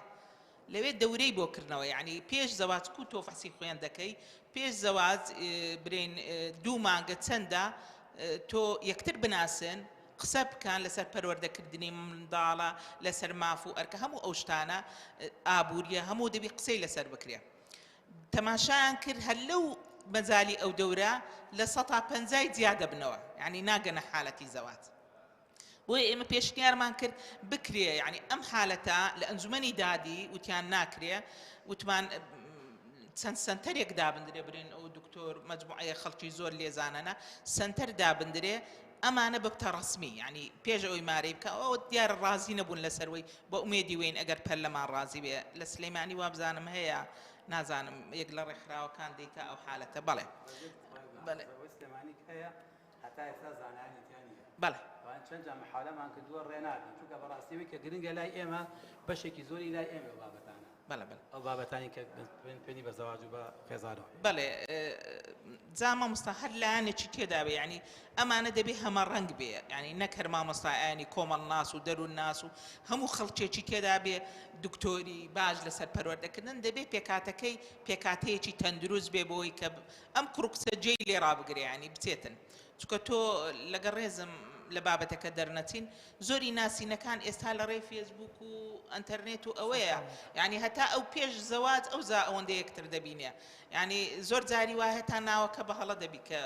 لەوێ دەورەی بۆ کردنەوە یعنی پێش زەواج کو تۆ فەحسی خۆیان دەکەی پێش زەواج برین دوو مانگە چەندە تۆ یەکتر بناسن قسە بکەن لەسەر پەروەردەکردنی منداڵە لەسەر ماف و ئەرکە هەموو ئەو شتانە ئابووریە هەموو دەبی قسەی لەسەر بکرێ تەماشایان کرد هەر لەو مەزالی ئەو دەورە لە 150 جیا دەبنەوە یعنی ناگەنە حالەتی زەواج بۆیە ئێمە پێشنیارمان کرد بکرێ یعنی ئەم حالەتە لە ئەنجومەنی دادی وتیان ناکرێ وتمان سنتەرێک دابدرێ برین ئەو دکتۆر مجموعەیە خەڵکی زۆر لێزانانە سنتەر دابدرێ ئەمانە ببتە ڕسمی ینی پێش ئەوی مارەی بکە ئەو دیارە ڕازی نەبوون لەسەروەی بە ئومێدی وین ئەگەر پەرلەمان ڕازی بێ لە سلەیمانی وابزانم هەیە نازانم یەک لە ڕێکخراوەکان دیکە ئەو حالەتە بەڵێ بەڵێ هەتا ئێستا زانانیتیانە بەڵێ چەند جا محاولەمان کردووە ڕێناگەن چونکە بەڕاستیەوەی کە گرنگە لای ئێمە بەشێکی زۆری لای ئێمە بابەتانە بەڵێ بەڵێ ئەو بابەتانی کە پێنی بە زەواج و بە خێزانەوە بەڵێ جا مامۆستا هەر لایەنێکی تێدا بێ ینی ئەمانە دەبێ هەمە ڕەنگ بێ ینی نەکەر مامۆستایانی کۆمەڵ ناس و دەروون ناس و هەموو خەڵکێکی تێدا بێ دکتۆری باش لەسەر پەروەردەکردن دەبێت پێکاتەکەی پێکاتەیەکی تەندروست بێ بۆی کە ئەم کوڕکسە جێی لێ ڕابگرێ ینی بچێتن چونکە تۆ لەگەڵ ڕێزم لە بابەتەکە دەرنەچین زۆری ناسینەکان ئێستا لە ڕێی فێسبوک و ئەنتەرنێت و ئەوەیە ینی هەتا ئەو پێش زەواج ئەو زا ئەوەندە یەکتر دەبینێ ینی زۆر جاری وایە هەتا ناوەکە بە هەڵە دەبی کە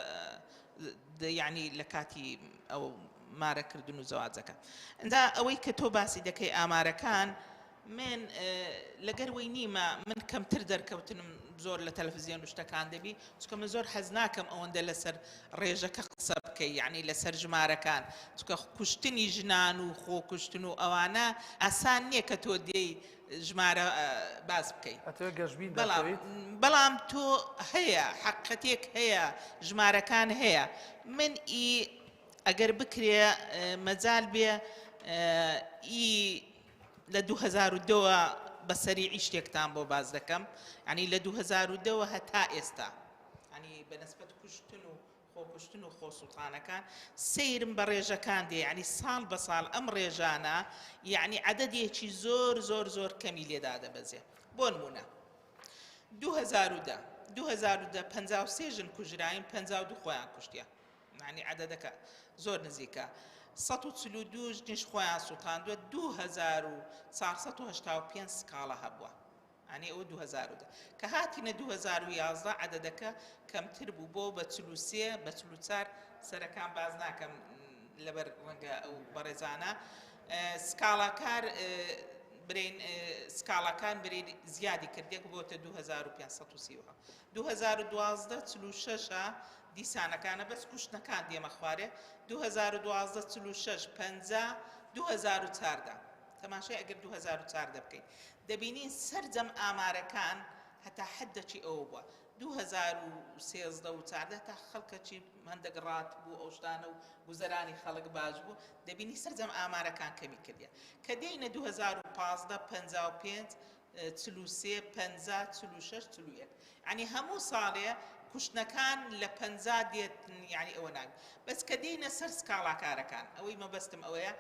ینی لە کاتی ئەو مارەکردن و زەواجەکە ئەنجا ئەوەی کە تۆ باسی دەکەی ئامارەکان من لەگەروەی نیمە من کەمتر دەرکەوتنم زۆر لە تەلەڤیزیۆن و شتەکان دەبی چونکە من زۆر حەز ناکەم ئەوەندە لەسەر ڕێژەکە قسە بکەی یعنی لەسەر ژمارەکان چونکە کوشتنی ژنان و خۆکوشتن و ئەوانە ئاسان نییە کە تۆ دێی ژمارە باز بکەیت بەڵام تۆ هەیە حەقەتێک هەیە ژمارەکان هەیە من ئەگەر بکرێ مەجال بێ لە 2002 بەسەریعی شتێکتان بۆ باز دەکەم ینی لە 2002 هەتا ئێستا ینی بەنسبەت کوشتن و خۆکوشتن و خۆسوڵتانەکان سەیرم بە ڕێژەکان دێ ینی ساڵ بە ساڵ ئەم ڕێژانە یعنی عەدەدێکی زۆر زۆر زۆر کەمی لێدا دەبەزێ بۆ نمونە 2010 53 ژن کوژراین 52 خۆیان کوشتیە ینی عەدەدەکە زۆر نزیکە 142 ژنیش خۆیان سوڵتاندووە 2485 سکاڵە هەبووە ینی ئەوە 2010 کە هاتینە 2011 عەدەدەکە کەمتر بوو بۆ بە 43 بە 44 سەرەکان باز ناکەم لەبەر ڕەنگە ئەو بەڕێزانە سکاڵاکار برین سکاڵاکان برین زیادی کردێک بۆتە 2530 2012 46 دیسانەکانە بەس کوشتنەکان دێمە خوارێ 2012 46 50 2014 تەماشای ئەگەر 2014 بکەین دەبینین سەرجەم ئامارەکان هەتا حەدەکی ئەوە بووە 2013 و 14 تا خەڵکەکی هەندێک ڕات بوو ئەو شتانە و گوزەرانی خەڵک باش بوو دەبینی سەرجەم ئامارەکان کەمی کردیە کە دێینە 2015 55 43 50 46 41 ینی هەموو ساڵێ کوشتنەکان لە 50 دێت ینی ئەوە ناوی بەس کە دێینە سەر سکاڵاکارەکان ئەوەی مەبەستم ئەوەیە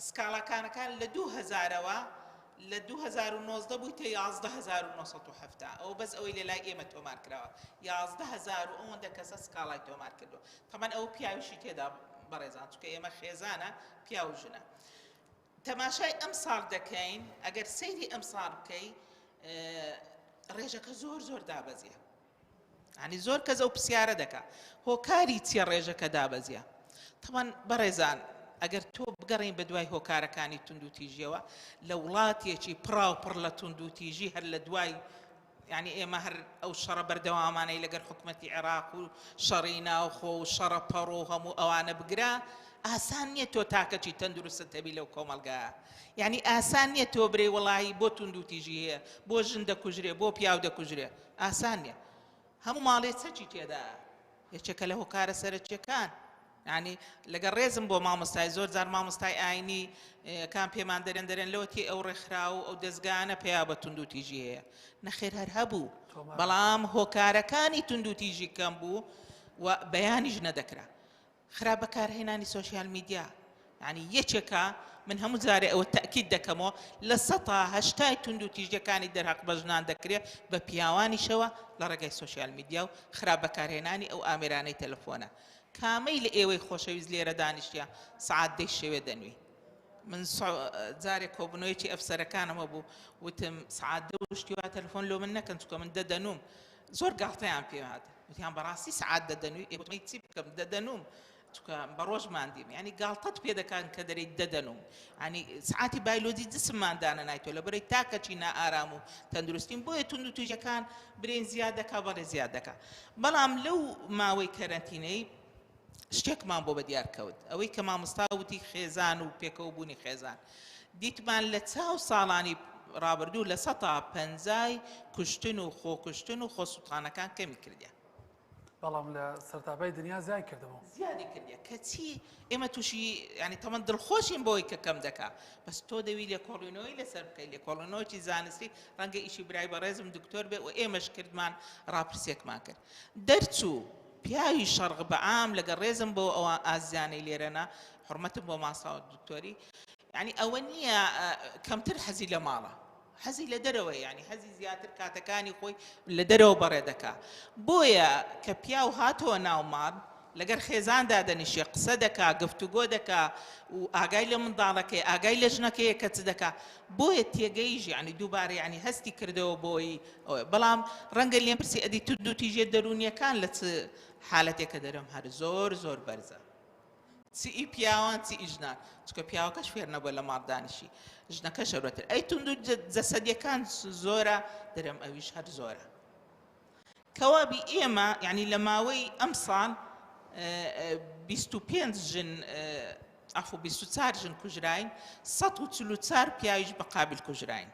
سکاڵاکانەکان لە 2000ەوە لە 2019 بوویتە 11970 ئەو بەس ئەوەی لە لای ئێمە تۆمار کراوە 11000 و ئەوەندە کەسە سکاڵای تۆمار کردو تەمان ئەو پیاویشی تێدا بەڕێزان چونکە ئێمە خێزانە پیا و ژنە تەماشای ئەم ساڵ دەکەین ئەگەر سەیری ئەم ساڵ بکەی ڕێژەکە زۆر زۆر دابەزیە ینی زۆر کەس ئەو پرسیارە دەکا هۆکاری چیە ڕێژەکە دابەزیە تەمان بەڕێزان ئەگەر تۆ بگەڕین بە دوای هۆکارەکانی تونند و تیژیەوە لە وڵاتێکی پڕ لە تونند و تیژی هەر لە دوای ینی ئێمە هەر ئەو شەڕە بەردەوامانەی لەگەر حکومەتی عێراق و شەڕی ناوخۆ و شەڕە پەڕۆ و هەموو ئەوانە بگرا ئاسان نییە تۆ تاکەچی تەندروستت هەبی لەو کۆمەلگایە یعنی ئاسان نییە تۆ برێ وەڵی بۆ تونند و تیژی هەیە بۆ ژن دەکوژرێ بۆ پیاو دەکوژرێ ئاسان نییە هەموو ماڵێ چەکی تێدا یەکێکە لە هۆکارە سەرەکیەکان ینی لەگەڵ ڕێزم بۆ مامۆستای زۆر جار مامۆستای ئاینی کام پێمان دەرێن لەوەتی ئەو ڕێکخرا و ئەو دەستگانە پێیا بە تونند و تیژی هەیە نەخێر هەر هەبوو بەڵام هۆکارەکانی تونند و تیژی کەم بوو و بەیانیش نەدەکرا خراپ بەکارهێنانی سۆشیال میدیا ینی یەکێکە من هەموو جارێ ئەوە تەکید دەکەمەوە لە 180 تونند و تیژیەکانی دەرهەق بە ژنان دەکرێت بە پیاوانیشەوە لە ڕێگای سۆشیال میدیا و خراپ بەکارهێنانی ئەو ئامێرانەی تەلەفۆنە کامەی لە ئێوەی خۆشەویست لێرە دانیشتیا سعات دەی شەوێ دەنوی من جارێک کۆبنەوەیەکی ئەفسەرەکانەوە بوو وتم سعات دەشتی وا تەلەفۆن لۆ من نەکەن چونکە من دەدەنوم زۆر گاڵتەیان پێ هات وتیان بەڕاستی سعات دەدەنوی ئێوەی چی بکەم دەدەنوم بە ڕۆژمان دیم ینی گاڵتەت پێ دەکەن کە دەرەی دەدەنم ینی سعاتی بایلۆجی جسمماندانە نایتۆ لە بەرەی تاکەچی نائارام و تەندروستیم بۆیە تونند و توێژەکان برێن زیاد دەکا بەڕێ زیاد دەکا بەڵام لەو ماوەی کەرەنتینەی شتێکمان بۆ بەدیار کەوت ئەوەی کە مامۆستا وتی خێزان و پێکەوەبوونی خێزان دیتمان لە چاو ساڵانی ڕابردوو لە 150 کوشتن و خۆکوشتن و خۆسووتخانەکان کەمی کردیان بەڵام لە سەرتاپای دنیا زیای کردەوە زیادی کردیە کەچی ئێمە تووشی ینی تەمەەن دڵخۆشین بۆی کە کەم دەکا بەس تۆ دەوی لێکۆڵینەوەی لەسەر بکەیت لێکۆڵینەوەی زانستی ڕەنگە ئیشی برای بەڕێزم دکتۆر بێ و ئێمەش کردمان ڕاپرسێکمان کرد دەرچوو پیاوی شەرق بەعام لەگە ڕێزم بۆ ئەوە ئازیانەی لێرەنا حرمەتم بۆ ماساوە دکتۆری ینی ئەوە نییە کەمتر حەزی لە ماڵە حەزی لە دەرەوەی ینی حەزی زیاتر کاتەکانی خۆی لە دەرەوە بەڕێ دەکا بۆیە کە پیاو هاتەوە ناو ماڵ لەگەر خێزاندا دەنیشێ قسە دەکا گفتوگۆ دەکا و ئاگای لە منداڵەکەی ئاگای لە ژنەکەیە کە چ دەکا بۆیە تێگەیژ ینی دووبارە ینی هەستی کردەوە بۆی بەڵام ڕەنگە لێم پرسی ئەدی تو دوو تیژێ دەرونیەکان لە چ حالەتێکە دەرم هەر زۆر بەرزە چی پیاوان چی ئیژنان چکە پیاوەکەش فێر نەبووە لە ماڵدانیشی ژنەکە شەڕەتر ئەی تونند و جەسەدیەکان زۆرە دەرەم ئەویش هەر زۆرە کەوابی ئێمە ینی لە ماوەی ئەم ساڵ 25 ژن ئەفو 24 ژن کوژراین 144 پیاویش بە قابل کوژراین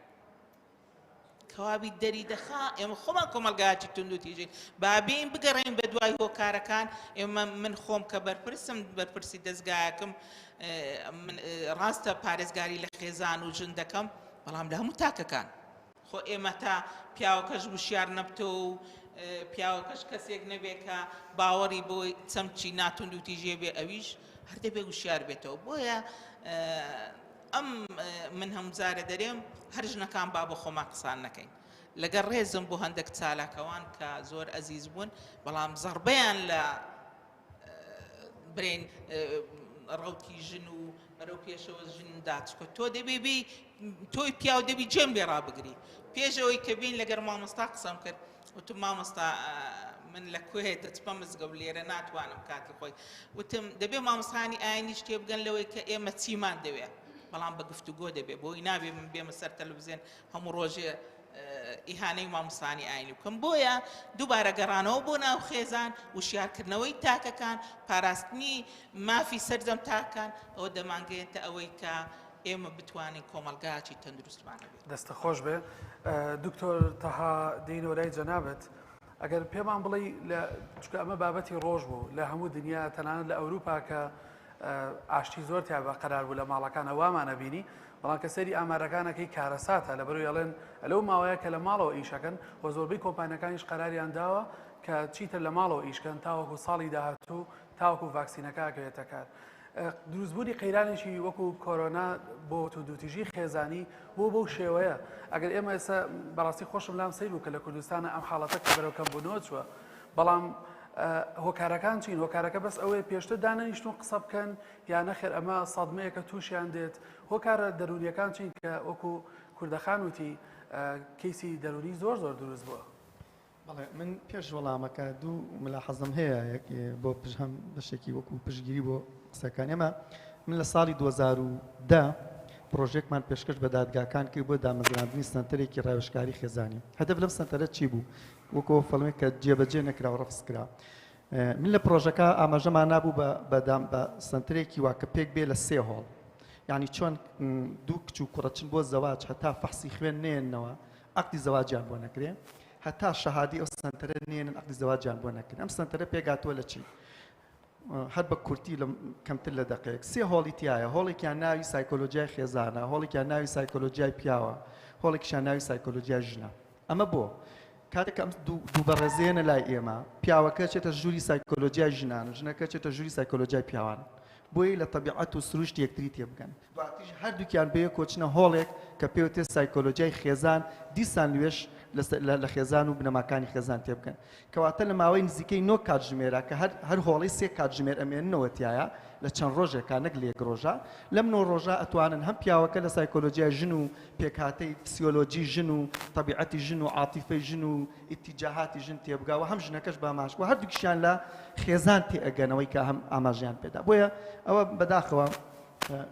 کەوابی دەری دەخا ئێمە خۆمان کۆمەلگایەکی تونند و تیژین بابین بگەڕین بە دوای هۆکارەکان ئێمە من خۆم کە بەرپرسم بەرپرسی دەستگایەکەم من ڕاستە پارێزگاری لە خێزان و ژن دەکەم بەڵام لە هەموو تاکەکان خۆ ئێمە تا پیاوەکەش وشیار نەبتەوە و پیاوەکەش کەسێک نەبێ کە باوەڕی بۆی چەمچی ناتوند و تیژێ بێ ئەویش هەر دەبێ وشیار بێتەوە بۆیە ئەم من هەمزارە دەرێم هەر ژنەکان با بە خۆمان قسان نەکەین لەگەر ڕێزم بۆ هەندێک چالاکەوان کە زۆر ئەزیز بوون بەڵام زەربەیان لە برین ڕەوتی ژن و بەرەو پێشەوە ژندا چکە تۆ دەبێ تۆی پیاو دەبی جێم لێ ڕابگری پێشەوەی کە بین لەگەر مامۆستا قسەم کرد وتم مامۆستا من لە کوێ دەچپە مزگەوت لێرە ناتوانم کاتی خۆی وتم دەبێ مامۆستانی ئاینی شتێ بگەن لەوەی کە ئێمە چیمان دەوێت بەڵام بە گفتوگۆ دەبێ بۆی نابێ من بێمە سەر تەلەڤیزیۆن هەموو ڕۆژێ ئیهانەی مامۆستانی ئاینی بکەم بۆیە دووبارە گەڕانەوە بۆ ناو خێزان وشیارکردنەوەی تاکەکان پاراستنی مافی سەرجەم تاکان ئەوە دەمانگەێتە ئەوەی کە ئێمە بتوانین کۆمەلگایەکی تەندروستمان بێت دەستە خۆش بێ دکتۆر تەها دینۆرای جەنابەت ئەگەر پێمان بڵێ چکە ئەمە بابەتی ڕۆژ بوو لە هەموو دنیا تەنانەت لە ئەوروپا کە ئاشتی زۆر تیا بە قەرار بوو لە ماڵەکانە وامانە بینی بەڵام کە سەری ئامارەکانەکەی کارەساتە لەبەرەوەی ئەڵێن لەو ماوەیە کە لە ماڵەوە ئیشەکەن بۆ زۆربەی کۆمپانیەکانیش قەراریان داوە کە چیتر لە ماڵەوە ئیشکەن تاوەکو ساڵی داهاتوو تاوەکو ڤاکسینەکە ئەکەوێتە کار دروستبوونی قەیرانێکی وەکو کۆرۆنا بۆ توندوتیژی خێزانی بۆ بەو شێوەیە ئەگەر ئێمە ئێستا بەڕاستی خۆشم لام سەیر بوو کە لە کوردستانە ئەم حاڵەتە کە بەرەو کەمبوونەوە چووە بەڵام هۆکارەکان چین هۆکارەکە بەس ئەوەیە پێشتر دانەنیشتون قسە بکەن یان نەخێر ئەمە سەدمەیە کە تووشیان دێت هۆکارە دەرونیەکان چین کە وەکو کوردەخان وتی کەیسی دەرونی زۆر دروست بووە بەڵێ من پێش وەڵامەکە دوو ملاحەزم هەیە بۆ هەم بەشێکی وەکو پشگیری بۆ قسەکان ئێمە من لە ساڵی 2010 پرۆژێکمان پێشکەش بە دادگاکان کرد بۆ دامەزراندنی سنتەرێکی ڕاوێژکاری خێزانی هەدەف لەم سنتەرە چی بوو وەکو فەڵمێک کە جێبەجێ نەکرا و ڕەفس کرا من لە پرۆژەکە ئاماژەمان نابوو بە سنتەرێکی وا کە پێک بێ لە 3 هۆڵ یعنی چۆن دوو کچ و کوڕەچن بۆ زەواج هەتا فەحسی خوێن نێننەوە عەقدی زەواجیان بۆ نەکرێ هەتا شەهادی ئەو سنتەرە نێنن عەقدی زەواجیان بۆ نەکرێن ئەم سنتەرە پێگاتووە لە چی هەر بە کورتی کەمتر لە دەقەیەک 3 هۆڵی تایە هۆڵێکیان ناوی سایکۆلۆژیای خێزانە هۆڵێکیان ناوی سایکۆلۆژیای پیاوە هۆڵێکیان ناوی سایکۆلۆژیای ژنە ئەمە بۆ کاتێک ئەم دوو بەڕێزێنە لای ئێمە پیاوەکە چێتە ژووری سایکۆلۆژیای ژنان و ژنەکە چێتە ژووری سایکۆلۆژیای پیاوان بۆی لە طبیعەت و سروشت یەکتری تێ بگەن دواتیش هەردووکیان بەیە کۆچنە هۆڵێک کە پێوتێ سایکۆلۆژیای خێزان دیسان نوێش لە خێزان و بنەماکانی خێزان تێ بکەن کەواتە لە ماوەی نزیکەی 9 کاتژمێرە کە هەر هۆڵی 3 کاتژمێر ئەمێننەوە تایە لە چەند ڕۆژێکا نەک لە یەک ڕۆژە لەم نۆ ڕۆژە ئەتوانن هەم پیاوەکە لە سایکۆلۆژیای ژن و پێکهاتەی فسیۆلۆجی ژن و طبیعەتی ژن و عاتیفەی ژن و ئیتیجاهاتی ژن تێبگاوە هەم ژنەکەش باماشکوە هەردووکیشیان لە خێزان تێئەگەنەوەی کە هەم ئاماژیان پێدا بۆیە ئەوە بەداخەوە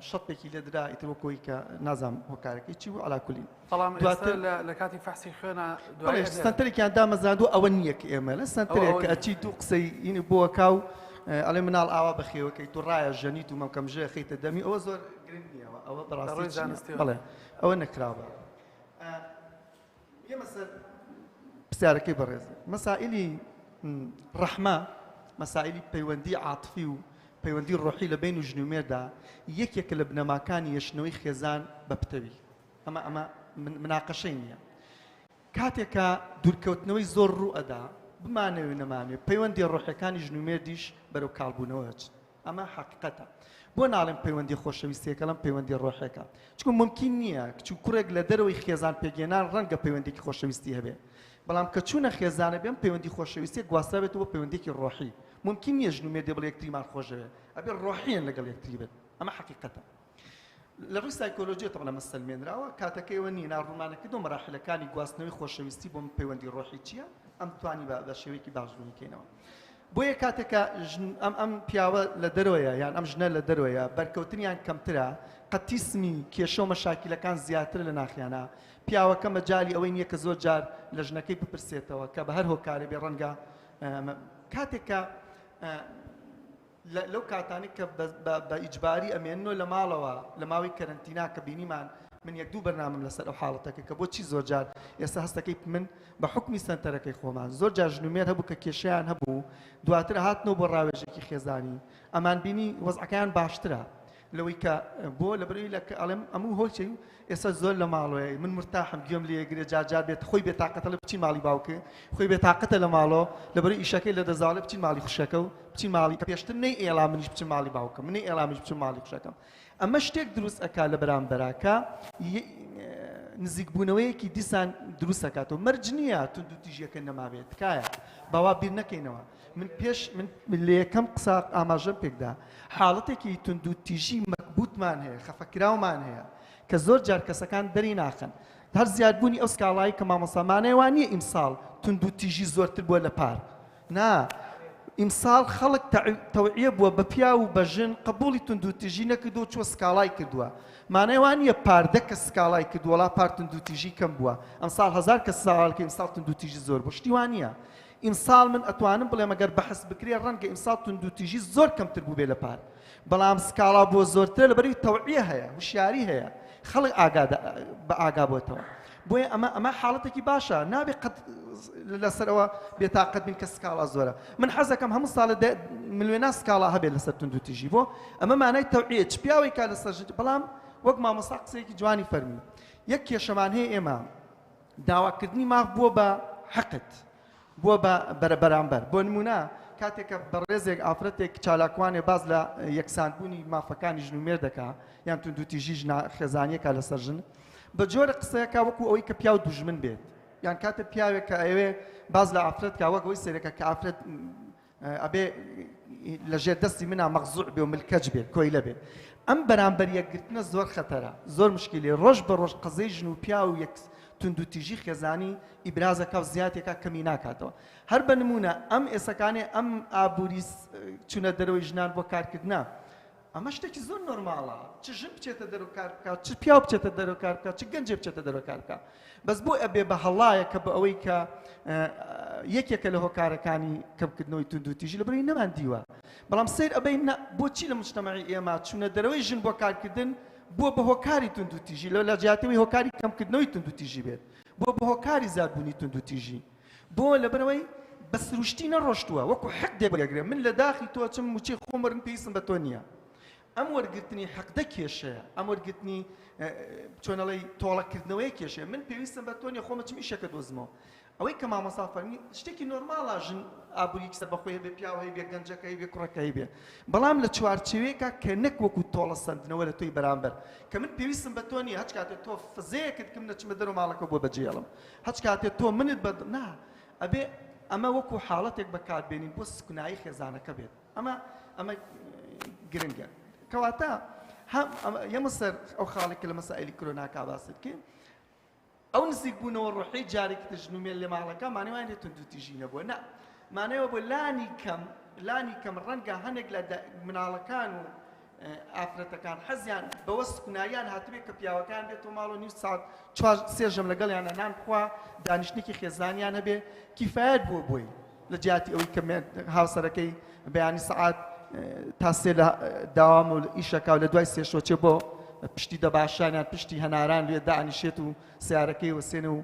شەڵێکی لێ درا ئیتر وەکۆی کە نازام هۆکارەکەی چی بوو علاکولین بەڵام ئێستا لە کاتی فەحسی خوێنە دوای سنتەرێکیان دامەزاندوو ئەوە نییە کە ئێمە لە سنتەرێک کە ئەچی دوو قسەی ئینی بۆوەکاو ئەڵێ مناڵ ئاوا بەخێوەکەی تو ڕایە ژەنیت و مەمکەمژێ خەیتە دەمی ئەوە زۆر گرنگ نییەوە ئەوە بەڕاستی بەڵێ ئەوە نەکراوە ئێمە سەر پرسیارەکەی بەڕێز مەسائلی ڕەحمە مەسائلی پەیوەندی عاتفی و پەیوەندی ڕۆحی لە بین و ژنومێردا یەکێکە لە بنەماکانی یەشنەوەی خێزان بە پتەوی ئەمە مناقەشەی نییە کاتێکە دوورکەوتنەوەی زۆر ڕوو ئەدا بمانەوێ نەمانێ پەیوەندی ڕۆحەکانی ژنومێردیش بەرەو کاڵبوونەوەچ ئەمە حەقیقەتە بۆ ناڵێن پەیوەندی خۆشەویستیەکە لەم پەیوەندی ڕۆحەکە چونکە ممکن نییە کچ و کوڕێک لە دەرەوەی خێزان پێگەێنان ڕەنگە پەیوەندێکی خۆشەویستی هەبێ بەڵام کە چوونە خێزانە بێن پەیوەندی خۆشەویستی گواسترا بێتەوە پەیوەندێکی ڕۆحی ممکن نییە ژنومێردێ بڵێ یەکتریمان خۆشەوێ ئەبێ ڕۆحیان لەگەڵ یەکتری بێت ئەمە حەقیقەتە لە ڕووی سایکۆلۆژیە تەڵە مەسەلمێنراوە کاتەکەیەوە نی ناڕوومانەکردەوە مەراحلەکانی گواستنەوەی خۆشەویستی بۆ پەیوەندی ڕۆحی چییە ئەم توانی بە شێوەیەکی باش بوونیکەینەوە بۆیە کاتێکە ئەم پیاوە لە دەرەوەیە یان ئەم ژنە لە دەرەوەیە بەرکەوتنیان کەمترە قەتیسمی کێشە و مەشاکیلەکان زیاتر لە ناخیانە پیاوەکە مەجای ئەوەی نییە کە زۆر جار لە ژنەکەی بپرسێتەوە کە بە هەر هۆکارێ بێ ڕەنگە کاتێکە لەو کاتانی کە بە ئیجباری ئەمێننەوە لە ماڵەوە لە ماوەی کەرنتینا کە بینیمان من یەک دوو بەرنامەم لەسەر ئەو حاڵەتەکە کە بۆچی زۆر جار ئێستا هەستەکەی من بە حکمی سنتەرەکەی خۆمان زۆر جار ژنومێر هەبوو کە کێشەیان هەبوو دواتر هاتنەوە بۆ ڕاوێژێکی خێزانی ئەمان بینی وەزعەکەیان باشترە لەوەی کە بۆ لەبەرەوەی لە ئەڵێم ئەموو هۆڵچەی ئێستا زۆر لە ماڵەوەی من مرتاحم گوێم لێ گرێ جار بێت خۆی بێتاقەتە لە بچین ماڵی باوکە خۆی بێتاقەتە لە ماڵەوە لەبەرەوەی ئیشەکەی لە دەزاڵێ بچین ماڵی خوشەکە و بچین ماڵی کە پێشتر نەی ئێڵا منیش بچین ماڵی باوکە منی ئێڵامیش بچین ماڵی خوشەکەم ئەمە شتێک دروست ئەکا لە بەرامبەرەکە نزیکبوونەوەیەکی دیسان دروست دەکاتەوە مەرج نییە تونند و تیژیەکە نەمابێت تکایە باوا بیر نەکەینەوە من پێش من لە یەکەم قسە ئاماژەم پێکدا حاڵەتێکی تونند و تیژی مەکبوتمان هەیە خەفەکراومان هەیە کە زۆر جار کەسەکان دەری ناخن هەر زیادبوونی ئەو سکاڵایی کە مامۆسامانەیەوان نییە ئیمساڵ تونند و تیژی زۆرتر بووە لە پار نا ئیمساڵ خەڵک تەوعیە بووە بە پیا و بە ژن قبوڵی تونند و تیژی نەکردو چوە سکاڵای کردووە مانەوان نییە پاردە کە سکاڵای کردووەڵا پار تونند و تیژی کەم بووە ئەمساڵ هەزار کە ساڵکە ئیمساڵ تونند و تیژی زۆر بوو شتیوان نییە ئیمساڵ من ئەتوانم بڵێم ئەگەر بەحەس بکرێ ڕەنگە ئیمساڵ تونند و تیژی زۆر کەمتر بوو بێ لە پار بەڵام سکاڵا بۆ زۆرتر لەبەری تەوعیە هەیە وشیاری هەیە خەڵک بە ئاگا بۆتەوە بۆیە ئەمە حاڵەتێکی باشە نابێ قەت لەسەرەوە بێتاقەت بین کە سکاڵا زۆرە من حەزەکەم هەموو ساڵە ملوێنا سکاڵا هەبێت لەسەر تونند و تیژی بۆ ئەمە مانای تەوعیە چ پیاوێک کا لەسەر بەڵام وەک مامۆستا قسەیەکی جوانی فەرمی یەک کێشەمان هەیە ئێمە داواکردنی ماف بووە بە حەقت بووە بە بەرامبەر بۆ نمونە کاتێکە بەڕێزێک ئافرەتێک چالاکوانێ باز لە یەکسانبوونی مافەکانی ژنومێر دەکا یان تونند و تیژی خێزانیەکە لەسەر ژن بە جۆرە قسەیەکە وەکو ئەوەی کە پیا و دوژمن بێت یان کاتە پیاوێک کە ئەوێ باز لە ئافرەت کا وەک ئەوەی سەرەکە کە ئافرەت ئەبێ لەژێر دەستی منە مەغزوع بێ و ملکەج بێت کۆیلە بێت ئەم بەرامبەریەکگرتنە زۆر خەتەرە زۆر مشکلێ ڕۆژ بە ڕۆژ قەزەی ژن و پیا و تونند و تیژی خێزانی ئیبرازەکە و زیاتێکە کەمی ناکاتەوە هەر بە نمونە ئەم ئێسەکانێ ئەم ئابووری چونە دەرەوەی ژنان بۆ کارکردنا ئەمە شتێکی زۆر نۆرماڵە چ ژن بچێتە دەرەوە کار بکات چ پیا بچێتە دەرەوە کار بکات چ گەنجێ بچێتە دەرەوە کار بکات بەس بۆ ئەبێ بە هەڵایە کە بە ئەوەی کە یەکێکە لە هۆکارەکانی کەمکردنەوەی تونند و تیژی لەبەرەوەی نەمان دیوە بەڵام سیر ئەبەی بۆچی لە مجتەمەعی ئێمە چونە دەرەوەی ژن بۆ کارکردن بۆ بە هۆکاری تونند و تیژی لە جیاتەوەی هۆکاری کەمکردنەوەی تونند و تیژی بێت بۆ بە هۆکاری زیادبوونی تونند و تیژی بۆ لەبەرەوەی بە سروشتی نەڕۆشتووە وەکو حەق دێبگرێ من لە داخی تۆ چم موچی خۆمەرم پێویستم بە تۆ نییە ئەم وەرگرتنی حەقدە کێشەیە ئەم وەرگرتنی چۆنەڵی تۆڵەکردنەوەی کێشەیە من پێویستم بە تۆ نییە خۆمە چم ئیشەکە دۆزمەوە ئەوەی کە مامۆستا فەرمی شتێکی نۆرماڵە ژن ئابووری کەسە بەخۆی هەبێ پیاوە هەیە بێ گەنجەکە هەیە بێ کوڕەکە هەیە بێ بەڵام لە چوارچێوەیەکە کە نەک وەکو تۆڵە سەندنەوە لە تۆی بەرامبەر کە من پێویستم بە تۆ نییە هەچ کاتێک تۆ فزەیەکت کەم نەچمە دەرەوە ماڵەکە بۆ بەجێڵم هەچ کاتێک تۆ منت بە نا ئەبێ ئەمە وەکو حاڵەتێک بەکاربێنین بۆ سکونایی خێزانەکە بێت ئەمە گرنگە کەواتە ئێمە سەر ئەو خاڵێک لە مەسائلی کۆرۆناکە باست بکەین ئەو نزیک بوونەوە ڕۆحی جارێکی تژنومێن لە ماڵەکە مانەوەیان لێ توندوتیژی نەبووە نا مانەوە بۆ لانی کەم ڕەنگە هەندێک لە مناڵەکان و ئافرەتەکان حەزیان بەوە سکوناییان هاتوێت کە پیاوەکان بێتەوە ماڵ و نیو ساعت سێژەم لەگەڵیانە نان خوا دانیشتێکی خێزانیان هەبێ کیفایەت بووە بۆی لە جیاتی ئەوەی کە هاوسەرەکەی بەیانی سەعات تا سێ لە داوام و ئیشەکە و لە دوای سێشۆچێ بۆ پشتی دەباشانیان پشتی هەناران لێ دانیشێت و سیارەکەی وەسێنە و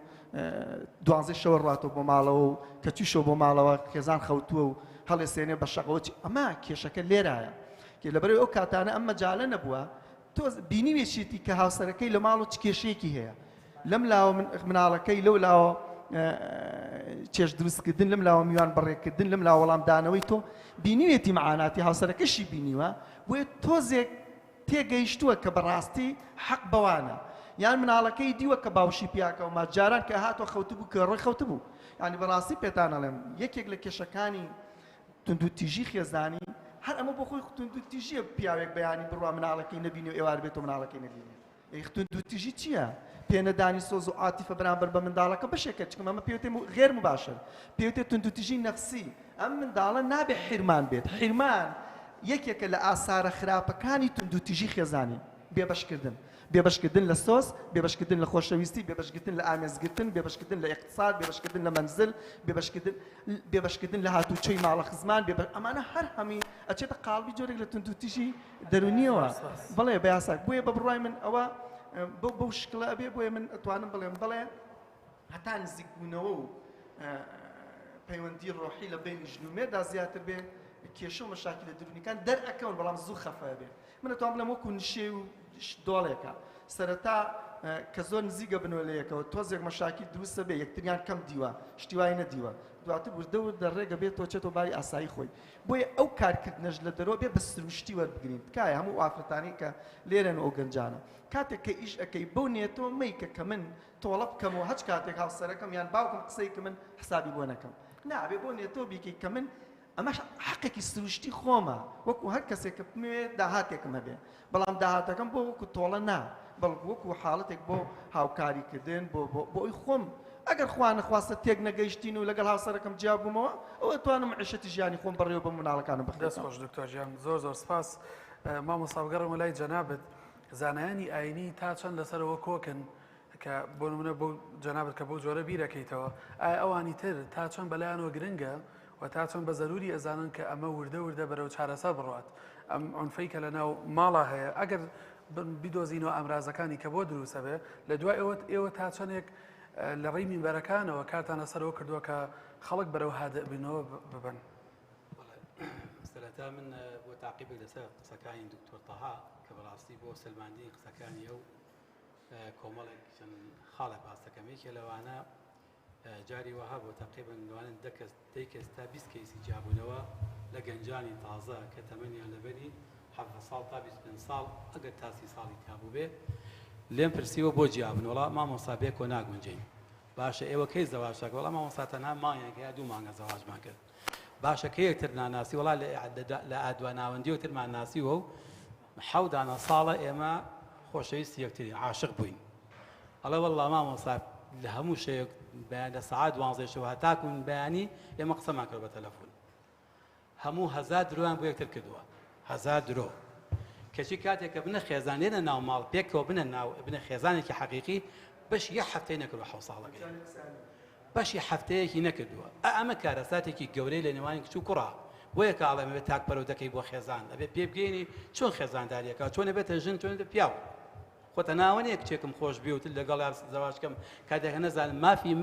دوانزەی شەوە ڕاتەوە بۆ ماڵەوە و کە تویشەوە بۆ ماڵەوە خێزان خەوتووە و هەڵێسێنێ بە شەقەوەی ئەمە کێشەکە لێرایە لەبەرەوەی ئەو کاتانە ئەم مەجالە نەبووە تۆ بینیوێشیتی کە هاوسەرەکەی لە ماڵ و چ کێشەیەکی هەیە لەم لاوە مناڵەکەی لەو لاوە چێش دروستکردن لەم لاوە میوان بەڕێکردن لەم لاوە وەڵامدانەوەی تۆ بینیوێتی معاناتی هاوسەرەکەشی بینیوە بۆیە تۆزێک تێگەیشتووە کە بەڕاستی حەق بەوانە یان مناڵەکەی دیوە کە باوشی پیاکەوە جاران کە هاتۆ خەوتبوو کە ڕێ خەوتبوو ینی بەڕاستی پێتانەڵێم یەکێک لە کێشەکانی توندوتیژی خێزانی هەر ئەمە بۆ خۆی توندوتیژیە پیاوێک بەیانی بڕوا مناڵەکەی نەبینی و ئێوار بێتەوە مناڵەکەی نەبینێ توندوتیژی چییە؟ پێنەدانی سۆز و عاتیفە بەرامبەر بە منداڵەکە بەشێکە چکەم ئەمە پێوتێ غێر مباشر پێوتێ توندوتیژی نەفسی ئەم منداڵە نابێ حیرمان بێت حیرمان یەکێکە لە ئاسارە خراپەکانی توندوتیژی خێزانی بێبەشکردن لە سۆس بێبەشکردن لە خۆشەویستی بێبەشکردن لە ئامێزگرتن بێبەشکردن لە اقتصاد بێبەشکردن لە منزل بێبەشکردن لە هاتوچۆی ماڵە خزمان ئەمانە هەر هەمی ئەچێتە قاڵبی جۆرێک لە توندوتیژی دەرونیەوە بەڵێ بەیاساک بۆیە بە بڕای من ئەوە بەو شکڵە ئەبێ بۆیە من ئەتوانم بڵێم بڵێ هەتا نزیک بوونەوە و پەیوەندی ڕۆحی لە بینی ژنومێدا زیاتر بێ کێشە و مەشاکل لە درونیەکان دەرئەکەون بەڵام زوو خەفە بێ من ئەتوان بڵێم وەکو نشێ و دۆڵێکە سەرەتا کە زۆر نزیگە بنەوە لە یەکەوە تۆزێک مەشاکی دروستە بێ یەکتریان کەم دیوە شتیوای نەدیوە دواتر وردە وردە ڕێگە بێتەوە چێتەوە باری ئاسایی خۆی بۆیە ئەو کارکردنەش لە دەرەوە بێ بە سروشتی وەربگرین تکایە هەموو ئافرەتانی کە لێرەن ئەو گەنجانە کاتێک کە ئیش ئەەکەی بەو نێتەوە مەیکە کە من تۆڵە بکەمەوە هەچ کاتێک هاوسەرەکەم یان باوکم قسەی کە من حسابی بۆ نەکەم نابێ بۆ نێتەوە بیکەی کە من ئەمەش حەقێکی سروشتی خۆمە وەکو هەر کەسێک کە بمەوێت داهاتێکم هەبێ بەڵام داهاتەکەم بۆ وەکو تۆڵە نا بەڵکو وەکو حاڵەتێک بۆ هاوکاریکردن بۆ ئەوی خۆم ئەگەر خوا نەخواستە تێک نەگەیشتین و لەگەڵ هاوسەرەکەم جیاب بوومەوە ئەوە توانم عیشەتی ژیانی خۆم بەڕێوە بە مناڵەکانم بخدەم. دەست خۆش دکتۆر ژیان زۆر سپاس مامۆستا بگەڕم لای جەنابەت زانایانی ئاینی تا چەند لەسەرەوە کۆکن کە بۆ نمونە بۆ جەنابەت کە بۆ جۆرە بیرەکەیتەوە ئایا ئەوانی تر تا چەند بەلایەنەوە گرنگە و تا چۆن بە زەروری ئەزانن کە ئەمە وردە بەرەو چارەسەر بڕات ئەم عونفەی کە لەناو ماڵە هەیە ئەگەر بیدۆزینەوە ئەمرازەکانی کە بۆ دروستە بێ لە دوای ئێوە تا چەندێک لە ڕێی مینبەرەکانەوە کارتانە سەرەوە کردووە کە خەڵک بەرەو هادە بنەوە ببن. سەرەتا من بۆ تاقیبێک لەسەر قسەکانی دکتۆر تەها کە بەڕاستی بۆ سلماندنی قسەکانی ئەو کۆمەڵێک چەند خاڵە باستەکەمێکی لەوانە جاری وەها بۆ تقریبا لەوانن دەی کەس تا 20 کەیسی جیابوونەوە لە گەنجانی تازە کە تەمەنیان لەبەری 7 ساڵ تا 25 ساڵ ئەگەر تا 30 ساڵی تابوو بێ لێم پرسیوە بۆ جیابن وڵا مامۆستا بێ کۆ ناگونجین باشە ئێوە کەی زەواژەکە وڵا مامۆستا تەنها مانگێک یا 2 مانگە زەواژمان کرد باشە کە یەکتر ناناسی وڵا لە ئادوا ناوەندی وترمان ناسیوە و 7 دانە ساڵە ئێمە خۆشەویستی یەکتری عاشق بووین ئەڵێ وەڵا مامۆستا لە هەموو شەیەک لە سەعات 12 شەوە هەتاکوون بەیانی ئێمە قسەمان کرد بە تەلەفۆن هەموو 1000 درۆیان بۆ یەکتر کردووە 1000 درۆ کەچی کاتێک کە بنە خێزانێنە ناو ماڵ پێکەوە بنە خێزانێکی حەقیقی بەش یە هەفتەی نەکردووە 7 ساڵەکەی بەشی هەفتەیەکی نەکردووە ئەمە کارەساتێکی گەورەی لە نێوانی کچ و کوڕا بۆیە کە ئاڵێ بێت تاکپەرەو دەکەی بۆ خێزان ئەبێ پێ بگەینی چۆن خێزانداریەکە چۆن بێتە ژن چۆن پیاو خۆتە ناوەنەیە کچێکم خۆش بیوت لەگەڵ زەواژکەم کاتێک نەزانم مافی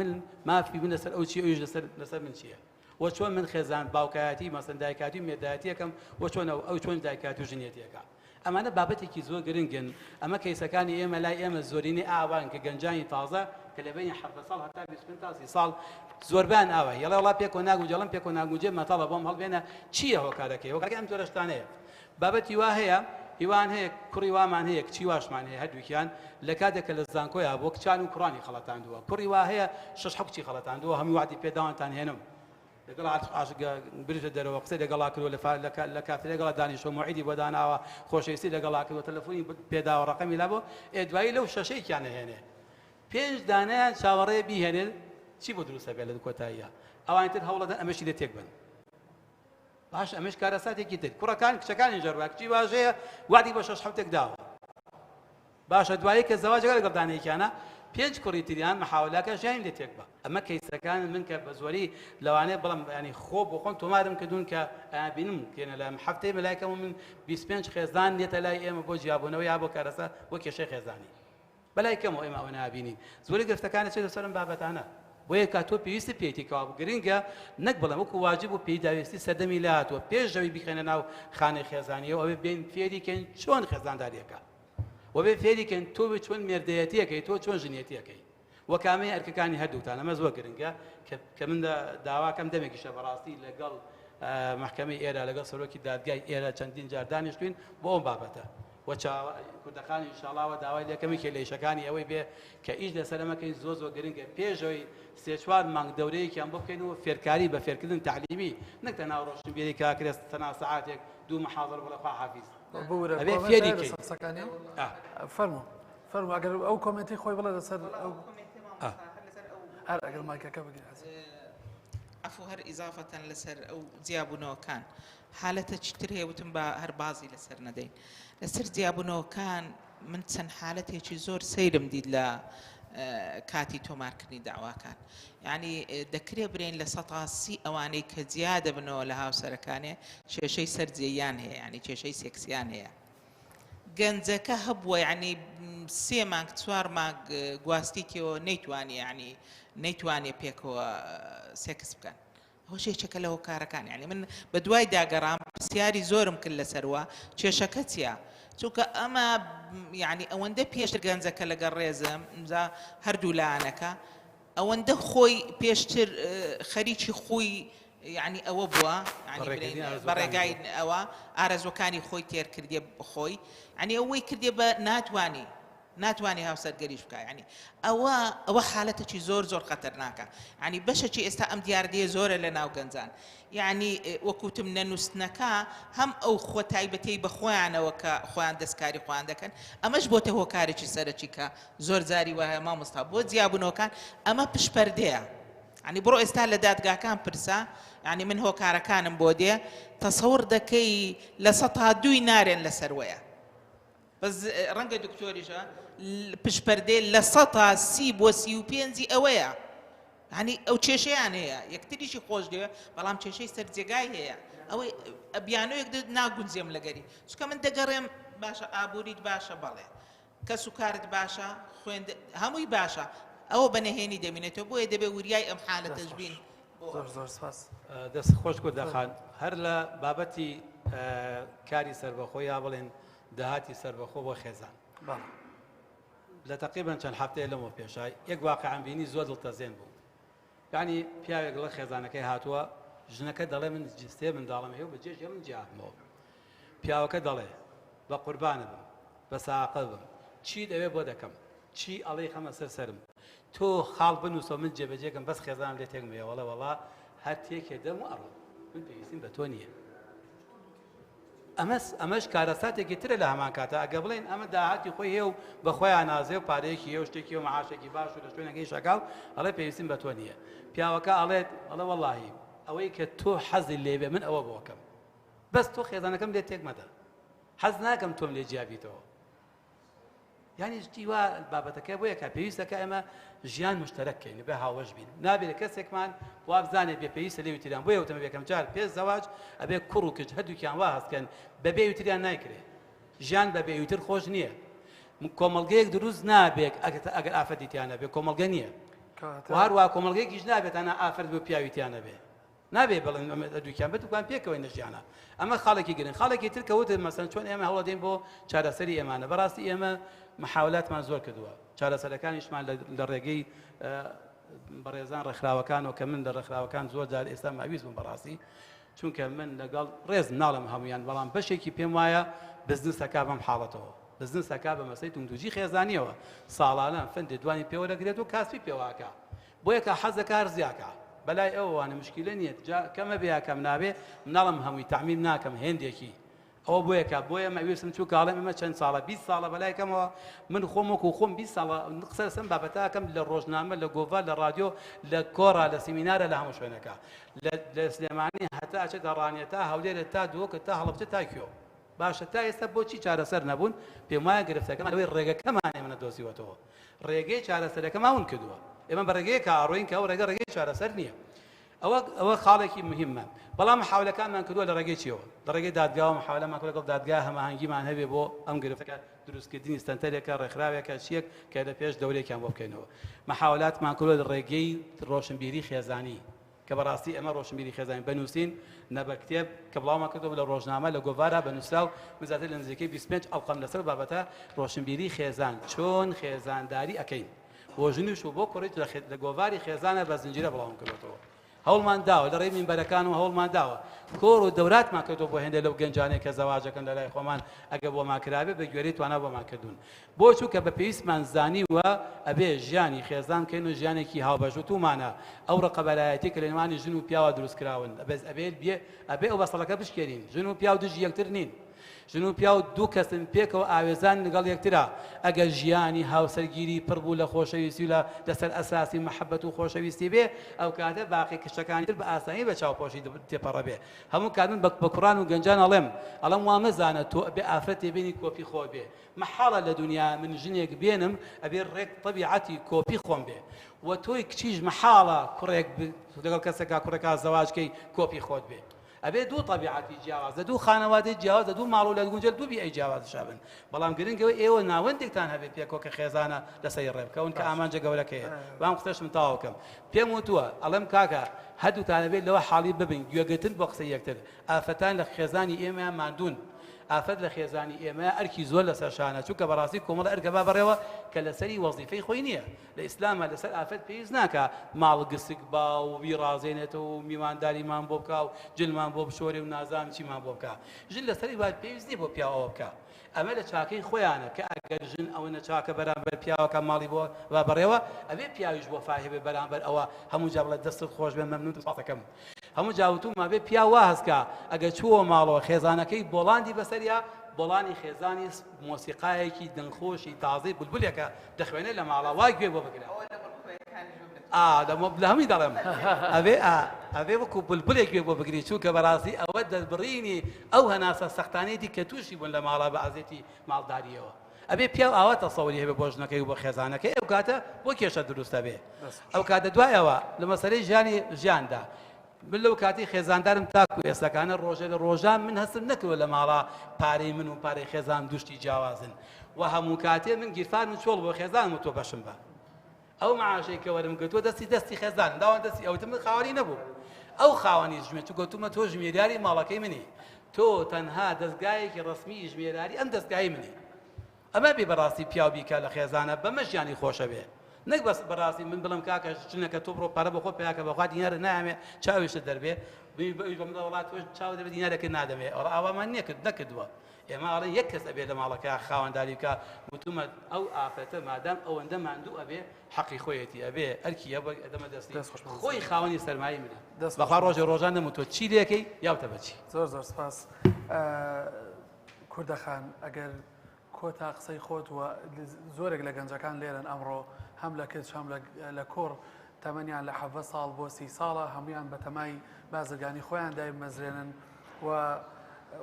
من لەسەر ئەو چی ئەویش لەسەر من چییە وە چۆن من خێزان باوکایەتی مەسەن دایکاتی و مێدایەتیەکەم وە چۆن ئەو چۆن دایکاتی و ژنێتیەکە ئەمانە بابەتێکی زۆر گرنگن ئەمە کەیسەکانی ئێمە لای ئێمە زۆرینەی ئاوان کە گەنجانی تازە کە لە بینی 7 ساڵ هەتا 25 ساڵ زۆربیان ئاوە یەڵێ وڵا پێکۆ ناگوجەڵم پێکۆ ناگوجێ مەتەڵە بۆم هەڵبێنە چییە هۆکارەکەی هۆکارەکەی ئەم جۆرەشتانەیە بابەتی وا هەیە هیوان هەیە کوڕی وامان هەیە کچی واشمان هەیە هەردووکیان لە کاتێکە لە زانکۆیە بۆ کچان و کوڕانی خەڵەتاندووە کوڕی وا هەیە 6 حکچی خەڵەتاندووە هەموو وعدی پێداوانتان هێنم لەگەڵ برژە دەرەوە قسەی لەگەڵا کردو لە کافی لەگەڵا دانیشتۆ موعیدی بۆ داناوە خۆشەویستی لەگەڵا کردو تەلەفۆنی پێداوە ڕقەمی لا بۆ دوایی لەو شەشەیەکیان هێنێ 5 دانیان چاوەڕێ بیهێنێن چی بۆ دروستە بێت لە کۆتاییە ئەوانتر هەوڵەدەن ئەمەشی لێ تێک بن باش ئەمەش کارەساتێکی تر کوڕەکان کچەکانی ژەڕوا کچی باشەیە وادی بە 6 حوتێک داوە باشە دوایی کە زەواجەکە لەگەڵ دانەیەکیانە 5 کوڕی تریان محاولاکە ژیان لێ تێک بە ئەمە کەیسەکان من کە بە زۆری لەوانەیە بڵم ینی خۆ بۆ خۆم تۆمارم کردوون کە بینم کێنە لە هەفتەی مەلایکەم من 25 خێزان نێتە لای ئێمە بۆ جیابوونەوە یا بۆ کارەسا بۆ کێشەی خێزانی بەلایکەمەوە ئێمە ئەوە نابینین زۆری گرفتەکانە چێت لەسەرم بابەتانە بۆیە کا تۆ پێویستی پێیتیکەوە گرنگە نەک بڵێم وەکو واجب و پێی داویستی سەردەمی لاتوە پێش ئەوەی بخێنە ناو خانەی خێزانیەوە ئەوێ بێن فێریکەن چۆن خێزانداریەکە وەبێ فێریکەن تۆ چۆن مێردەیەتیەکەی تۆ چۆن ژنیەتیەکەی وەکامەی ئەرکەکانی هەردووتان ئەمە زۆر گرنگە کە من داواکەم دەمێکیشە بەڕاستی لەگەڵ محکەمەی ئێرە لەگەڵ سەرۆکی دادگای ئێرە چەندین جار دانیشتوین بۆ ئەم بابەتە کوردەکانی ئینشاڵاوە داوای لەکەمی کێلەیشەکانی ئەوەی بێ کە ئیش لەسەر ئەمەکەی زۆر گرنگە پێشەوەی 3-4 مانگ دەورەیەکیان بۆ بکەین و فێرکاری بە فێرکردن تعلیمی نەک تەنها ڕۆشنبیری کاکرێت تەنها سەعاتێک 2 محاضر بڵێ خوا حافیز ئەبێ فێریکەی فەرمو ئەگەر ئەو کۆمنتی خۆی بڵێ لەسەر ئەو هەر ئەگەر مایکەکە بگیر عفو هەر ئیزافەتەن لەسەر ئەو جیابوونەوەکان حالەتە چتر هەیە وتم بە هەر بازی لەسەر نەدەین لەسەر جیابوونەوەکان من چەند حالەتێکی زۆر سەیرم دیت لە کاتی تۆمارکردنی داواکان یعنی دەکرێ برێن لە 130 ئەوانەی کە جیا دەبنەوە لە هاوسەرەکانێ کێشەی سەرجێیان هەیە ینی کێشەی سێکسیان هەیە گەنجەکە هەبووە یعنی 3 مانگ 4 مانگ گواستیتەوە نەیتوانی ینی نەیتوانێ پێکەوە سێکس بکەن هۆشێکەکە لە هۆکارەکان یعنی من بە دوای داگەڕام پرسیاری زۆرم کرد لەسەرەوە کێشەکە چییە چونکە ئەمە یعنی ئەوەندە پێشتر گەنجەکە لەگەڵ ڕێزم هەردوو لایەنەکە ئەوەندە خۆی پێشتر خەریکی خۆی یعنی ئەوە بووە بەڕێگای ئەوە ئارەزوەکانی خۆی تێر کردێ بخۆی ینی ئەوەی کردێ بە ناتوانێ هاوسەرگەریش بکە ینی ئەوە حالەتێکی زۆر خەتەرناکە ینی بەشێکی ئێستا ئەم دیاردەیە زۆرە لە ناو گەنجان یعنی وەکوتم نەنووسنەکە هەم ئەو خۆ تایبەتەی بە خۆیانەوە کە خۆیان دەستکاری خۆیان دەکەن ئەمەش بۆتە هۆکارێکی سەرەکی کە زۆر جاری وایە مامۆستا بۆ جیابوونەوەکان ئەمە پشپەردەیە ینی بڕۆ ئێستا لە دادگاکان پرسا ینی من هۆکارەکانم بۆ دێ تەسەور دەکەی لە 102 نارێن لەسەروەیە بەس ڕەنگە دکتۆریشە پشپەردەی لە 130 بۆ 35 ئەوەیە ینی ئەو کێشەیان هەیە یەکتریشی خۆش دێ بەڵام کێشەی سەرجێگای هەیە ئەوەی بیانۆیەک ناگونجێم لەگەری چکە من دەگەڕێم باشە ئابووریت باشە بەڵێ کە سوکارت باشە خوێن هەمووی باشە ئەوە بەنهێنی دەمێنێتەوە بۆیە دەبێ وریای ئەم حالەتەش بین زۆر سپاس دەست خۆش کوردەخان هەر لە بابەتی کاری سەربەخۆ یا بڵێن داهاتی سەربەخۆ بۆ خێزان لە تقریبا چەند هەفتەیە لەمەوە پێشای یەک واقعان بینی زۆر دڵتەزێن بوو یعنی پیاوێک لە خێزانەکەی هاتووە ژنەکە دەڵێ من جستێ منداڵم هەیە و بەجێژێ من جیابمەوە پیاوەکە دەڵێ بە قوربانە بم بە ساقە بم چی دەوێ بۆ دەکەم چی ئەڵێ خەمە سەرسرم تۆ خاڵ بنووسە من جێبەجێکم بەس خێزانم لێ تێکمەیە وەڵێ وەڵا هەر تێکێ دەم و ئەڕۆ من پێویستیم بە تۆ نییە ئەمەش کارەساتێکی ترە لە هەمان کاتە ئەگە بڵێن ئەمە داهاتی خۆی هەیە و بە خۆیان نازێ و پارەیەکی هەیە و شتێکی و مەعاشێکی باش و لە شوێنەکەی شەکاو ئەڵێ پێویستیم بە تۆ نییە پیاوەکە ئەڵێت ئەڵێ وەڵاهی ئەوەی کە تۆ حەزی لێبێ من ئەوە بۆکەم بەس تۆ خێزانەکەم لێ تێک مەدە حەز ناکەم تۆم لێ جیابیتەوە یعنی شتی وا بابەتەکە بۆیە کە پێویستەکە ئێمە ژیان مشتەرەکەین بە هاوەش بین نابێت کەسێکمان وابزانێت بێ پێویستە لێ وتریان بۆیە وتمە بێکەم جار پێش زەواج ئەبێ کوڕ و کچ هەردووکیان وا هەستکەن بەبێ وتریان نایکرێت ژیان بەبێ وتر خۆش نییە کۆمەڵگەیەک دروست نابێت ئەگەر ئافرەتیتیانە بێ کۆمەڵگە نییە هەروە کۆمەڵگەیەکیش نابێت ئەنا ئافرەت بۆ پیاویتیانە بێ نابێ بڵێن دووکیان بتوان پێکەوەی نەژیانە ئەمە خاڵێکی گرنگ خاڵێکی تر کەوتە مەسەن چۆن ئێمە هەوڵ دەین بۆ چارەسەری ئێمانە بەڕاستی ئێمە محاولاتمان زۆر کردووە چارەسەرەکانیشمان لە ڕێگەی بەڕێزان ڕێکخراوەکانەوە کە من لە ڕێکخراوەکان زۆر جار ئێستا ماویست بووم بەڕاستی چونکە من لەگەڵ ڕێز ناڵم هەمویان بەڵام بەشێکی پێم وایە بزنسەکە بەم حاڵەتەوە بزنسەکە بە مەسەی توندوجی خێزانیەوە ساڵانە فەندی دوانی پێوە دەگرێت و کاسبی پێواکە بۆیە کە حەزەکە هەرزیاکە بەلای ئەووانە مشکلە نییە کەمە بێ کەم نابێ مناڵم هەمووی تعمیم ناکەم هێندێکی ئەوە بۆیەکە بۆیە مەویستم چوو کاڵێم ئەمە چەند ساڵە 20 ساڵە بەلای کەمەوە من خۆم وەکو خۆم 20 ساڵە قسە لەسەم بابەتاکەم لە ڕۆژنامە لە گۆڤار لە رادیۆ لە کۆڕا لە سیمینارە لە هەموو شوێنەکە لە سلێمانی هەتا ئەچێت ڕانیە تا هەولێرە تا دووەکە تا هەڵەبجە تا کیۆ باشە تا ئێستا بۆچی چارەسەر نەبوون پێم وایە گرفتەکەمان لەوەی ڕێگەکەمانێ منە دۆزیوەتەوە ڕێگەی چارەسەرەکەماون کردووە ئێمە بە ڕێگەیە کاڕۆین کە ئەو ڕێگەی چارەسەر نییە ئەوە خاڵێکی مهمە بەڵام محاولەکانمان کردووە لە ڕێگەی چیەوە لە ڕێگەی دادگاوە محاولەمان کردووە لەگەڵ دادگا هەماهەنگیمان هەبێ بۆ ئەم گرفتەکە دروستکردنی ستەنتەرێکە ڕێکخراوێکە چیەک کە لە پێش دەورێکیان بۆ بکەینەوە محاولاتمان کردووە لە ڕێگەی ڕۆشنبیری خێزانی کە بەڕاستی ئەمە ڕۆشنبیری خێزانی بنووسین نە بە کتێب کە بڵاومان کردەوە لە ڕۆژنامە لە گۆڤارە بەنووسرا و مزاتر لە نزیکەی 25 ئەڵقەم لەسەر بابەتە ڕۆشنبیری خێزان چۆن خێزانداری ئەکەین بۆ ژنیش و بۆ کوڕیت لە گۆڤاری خێزانە بە زنجیرە بڵاوم کردەوە هەوڵمان داوە لە ڕێی مینبەرەکان و هەوڵمان داوە کۆڕ و دەوراتمان کردەوە بۆ هێندە لەو گەنجانەی کە زەواجەکەن لە لای خۆمان ئەگە بۆمان کرابێ بە گوێرەی توانە بۆمان کردوون بۆ چووکە بە پێویستمان زانیوە ئەبێ ژیانی خێزان کەین و ژیانێکی هاوبەشوتومانە ئەو ڕقەبەلایەتی کە لە نێوانی ژن و پیاوە دروستکراون ئەبێ ئەو بەسەڵەکە بشکێنین ژن و پیا و دژ یەکتر نین ژن و پیا و دوو کەسن پێکەوە ئاوێزان لەگەڵ یەکترا ئەگەر ژیانی هاوسەرگیری پڕبوو لە خۆشەویستی و لەسەر ئەساسی محەبەت و خۆشەویستی بێ ئەو کاتە باقی کشتەکانی تر بە ئاسانی بە چاوپۆشی تێپەڕە بێ هەموو کاتن بە کوڕان و گەنجان ئەڵێم وا مەزانە تۆ بێ ئافرەت تێبینی کۆپی خۆ بێ مەحاڵە لە دنیا من ژنێک بێنم ئەبێ ڕێک طبیعەتی کۆپی خۆم بێ و تۆی کچیش مەحاڵە کوڕێک لەگەڵ کەسێکا کوڕێکا زەواجکەی کۆپی خۆت بێ ئەبێ دوو طبیعەتی جیاوازە دوو خانەوادەی جیاوازە دوو ماڵ و لە گونجل دوو بیئەی جیاوازشا بن بەڵام گرنگەوە ئێوە ناوەندێکتان هەبێت پێکۆکە خێزانە لەسەر ڕێبکەون کە ئامانجە گەورەکەیە بام قسەشم تاوەکەم پێم وتووە ئەڵێم کاکە هەردووتان هەبێت لەوە حاڵی ببن گوێگرتن بۆ قسەی یەکتر ئافەتان لە خێزانی ئێمەیان ماندوون ئافەت لە خێزانی ئێمە ئەرکی زۆر لەسەر شانە چونکە بەڕاستی کۆمەڵ ئەرکە با بەڕێوە کە لەسەری وەزیفەی خۆی نییە لە ئیسلامە لەسەر ئافەت پێویست ناکە ماڵ گسک با و بیڕازێنێتەوە و میوانداریمان بۆ بکە و جلمان بۆ بشۆرێ و نازام چیمان بۆ بکە ژن لەسەری وای پێویست نیە بۆ پیاوەوە بکە ئەمە لە چاکەی خۆیانە کە ئەگەر ژن ئەوە نەچاکە بەرامبەر پیاوەکە ماڵی بۆ با بەڕێوە ئەبێ پیاویش بۆ فاهێ بێ بەرامبەر ئەوە هەموو جا بڵێ دەستت خۆش بێ مەمنون سپاسەکەم هەموو جاوتومە بێ پیاوە هەستکە ئەگەر چووە ماڵەوە خێزانەکەی بۆڵاندی بەسەریا بۆڵانی خێزانی مۆسیقایەکی دڵخۆشی تازەی بولبولێکە دەخوێنێت لە ماڵە وای گوێ بۆ بگرێت لە هەمی دەڵێم ئەوێ وەکو بولبولێک گوێ بۆ بگری چووکە بەڕاستی ئەوە دەربڕینی ئەو هەناسە سەختانەیەتی کە تووشی بوون لە ماڵە بە ئازێتی ماڵداریەوە ئەبێ پیاو ئاوا تەسەوری هەبێ بۆ ژنەکەی و بۆ خێزانەکەی ئەو کاتە بۆ کێشە دروستە بێ ئەو کاتە دوایەوە لە مەسەرەی ژیاندا من لەو کاتی خێزاندارم تاکو ئێستاکانە ڕۆژێ لە ڕۆژان من هەستم نەکردوە لە ماڵا پارەی من و پارەی خێزان دوشتی جیاوازن و هەموو کاتێ من گیرفانم چۆڵ بۆ خێزانم و تۆ بەشم بە ئەو معاشەی کە وەرم گرتووە دەستی خێزان داوان دەستی ئەوتم من خاوەنی نەبوو ئەو خاوەنی ژمێت و گوتومە تۆ ژمێریاری ماڵەکەی منی تۆ تەنها دەستگایەکی ڕسمی ژمێراری ئەم دەستگای منی ئەمە بێ بەڕاستی پیاو بیکە لە خێزانە بەمە ژیانی خۆشە بێ نەک بەس بەڕاستی من بڵم کاکە چنەکە تۆ بڕۆ پارە بەخۆ پیاکە بەخوا دیینارە نامێ چاویشت دەربێ وڵات تۆ چاو دەبێت دیینارەکە نادەمێ ئەوەمان نەکردووە ئێمە ئاڵێ یەک کەس ئەبێ لە ماڵەکە خاوەنداری بکە وتومە ئەو ئافرەتە مادام ئەوەندە ماندوو ئەبێ حەقی خۆیەتی ئەبێ ئەرکی دەمە دەستی خۆی خاوەنی سەرمایی منە بەخوا ڕۆژێ ڕۆژان دەمە تۆ چی لێکەی یاوتە بەچی زۆر سپاس کوردەخان ئەگەر کۆتا قسەی خۆت و زۆرێک لە گەنجەکان لێرن ئەمڕۆ هەم لە کچ هەم لە کۆڕ تەمەنیان لە 7 ساڵ بۆ 30 ساڵە هەمویان بە تەمای بازرگانی خۆیان دایمەزرێنن و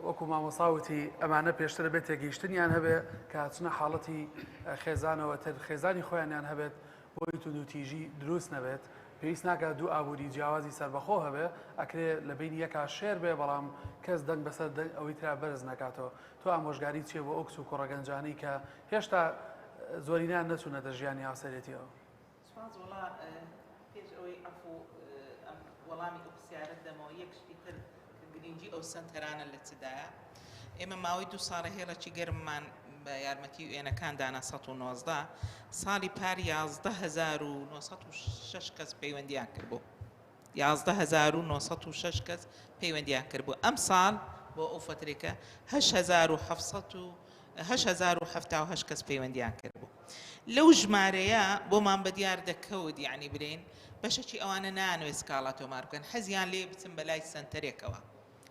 وەکو مامۆساوتی ئەمانە پێشترە بێت تێگەیشتنیان هەبێ کە چنە حاڵەتی خێزانەوە تر خێزانی خۆیانیان هەبێت بۆی تونوتیژی دروست نەبێت پێویست ناکات دوو ئابووری جیاوازی سەربەخۆ هەبێ ئەکرێ لە بین یەکا شێر بێ بەڵام کەس دەنگ بەسەر ئەوەی ترا بەرز نکاتەوە تۆ ئامۆژگاری چیە بۆ ئۆکس و کوڕەگەنجانی کە هێشتا زۆرینان نەچوونەتە ژیانی هاوسەرێتیەوە پێش ئەوەی ئەفو وەڵامی ئەو پرسیارەت دەمەوە یەک شتی تر گرنگی ئەو سنتەرانە لە چدایە ئێمە ماوەی 2 ساڵە هێڵەکی گەرممان بە یارمەتی وێنەکان دانا 1990 ساڵی پار 11,906 کەس پەیوەندیان کردبوو 11,906 کەس پەیوەندیان کردبوو ئەم ساڵ بۆ ئەو فترێکە 8,778 کەس پەیوەندیان کردبوو لەو ژمارەیە بۆمان بەدیار دەکەوت یعنی برین بەشەکی ئەوانە نانوێ سکاڵا تۆمار بکەن حەزیان لێ بچن بەلای سنتەرێکەوە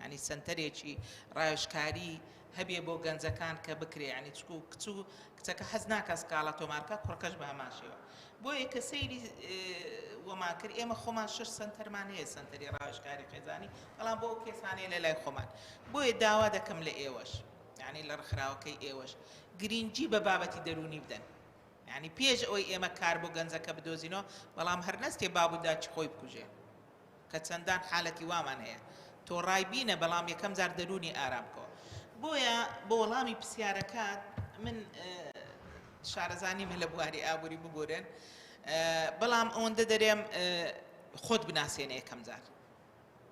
ینی سنتەرێکی ڕایشکاری هەبێ بۆ گەنجەکان کە بکرێ ینی چکو کچوو کچەکە حەز ناکە سکاڵا تۆمارکە کوڕەکەش بە هەماشەوە بۆیە کە سەیری وەمان کرد ئێمە خۆمان 6 سنتەرمان هەیە سنتەری ڕایشکاری خێزانی بەڵام بۆ کێسانەیە لە لای خۆمان بۆیە داوا دەکەم لە ئێوەش یعنی لە ڕخراوەکەی ئێوەش گرنگی بە بابەتی دەرونی بدەن یعنی پێش ئەوەی ئێمە کار بۆ گەنجەکە بدۆزینەوە بەڵام هەر نەستێ بابووداچی خۆی بکوژێ کە چەندان حالەتی وامان هەیە تۆ ڕای بینە بەڵام یەکەم جار دەرونی ئارام بکەوە بۆیە بۆ وەڵامی پرسیارەکەت من شارەزانی مە لە بواری ئابووری ببورن بەڵام ئەوەندە دەرێم خۆت بناسیێنە یەکەم جار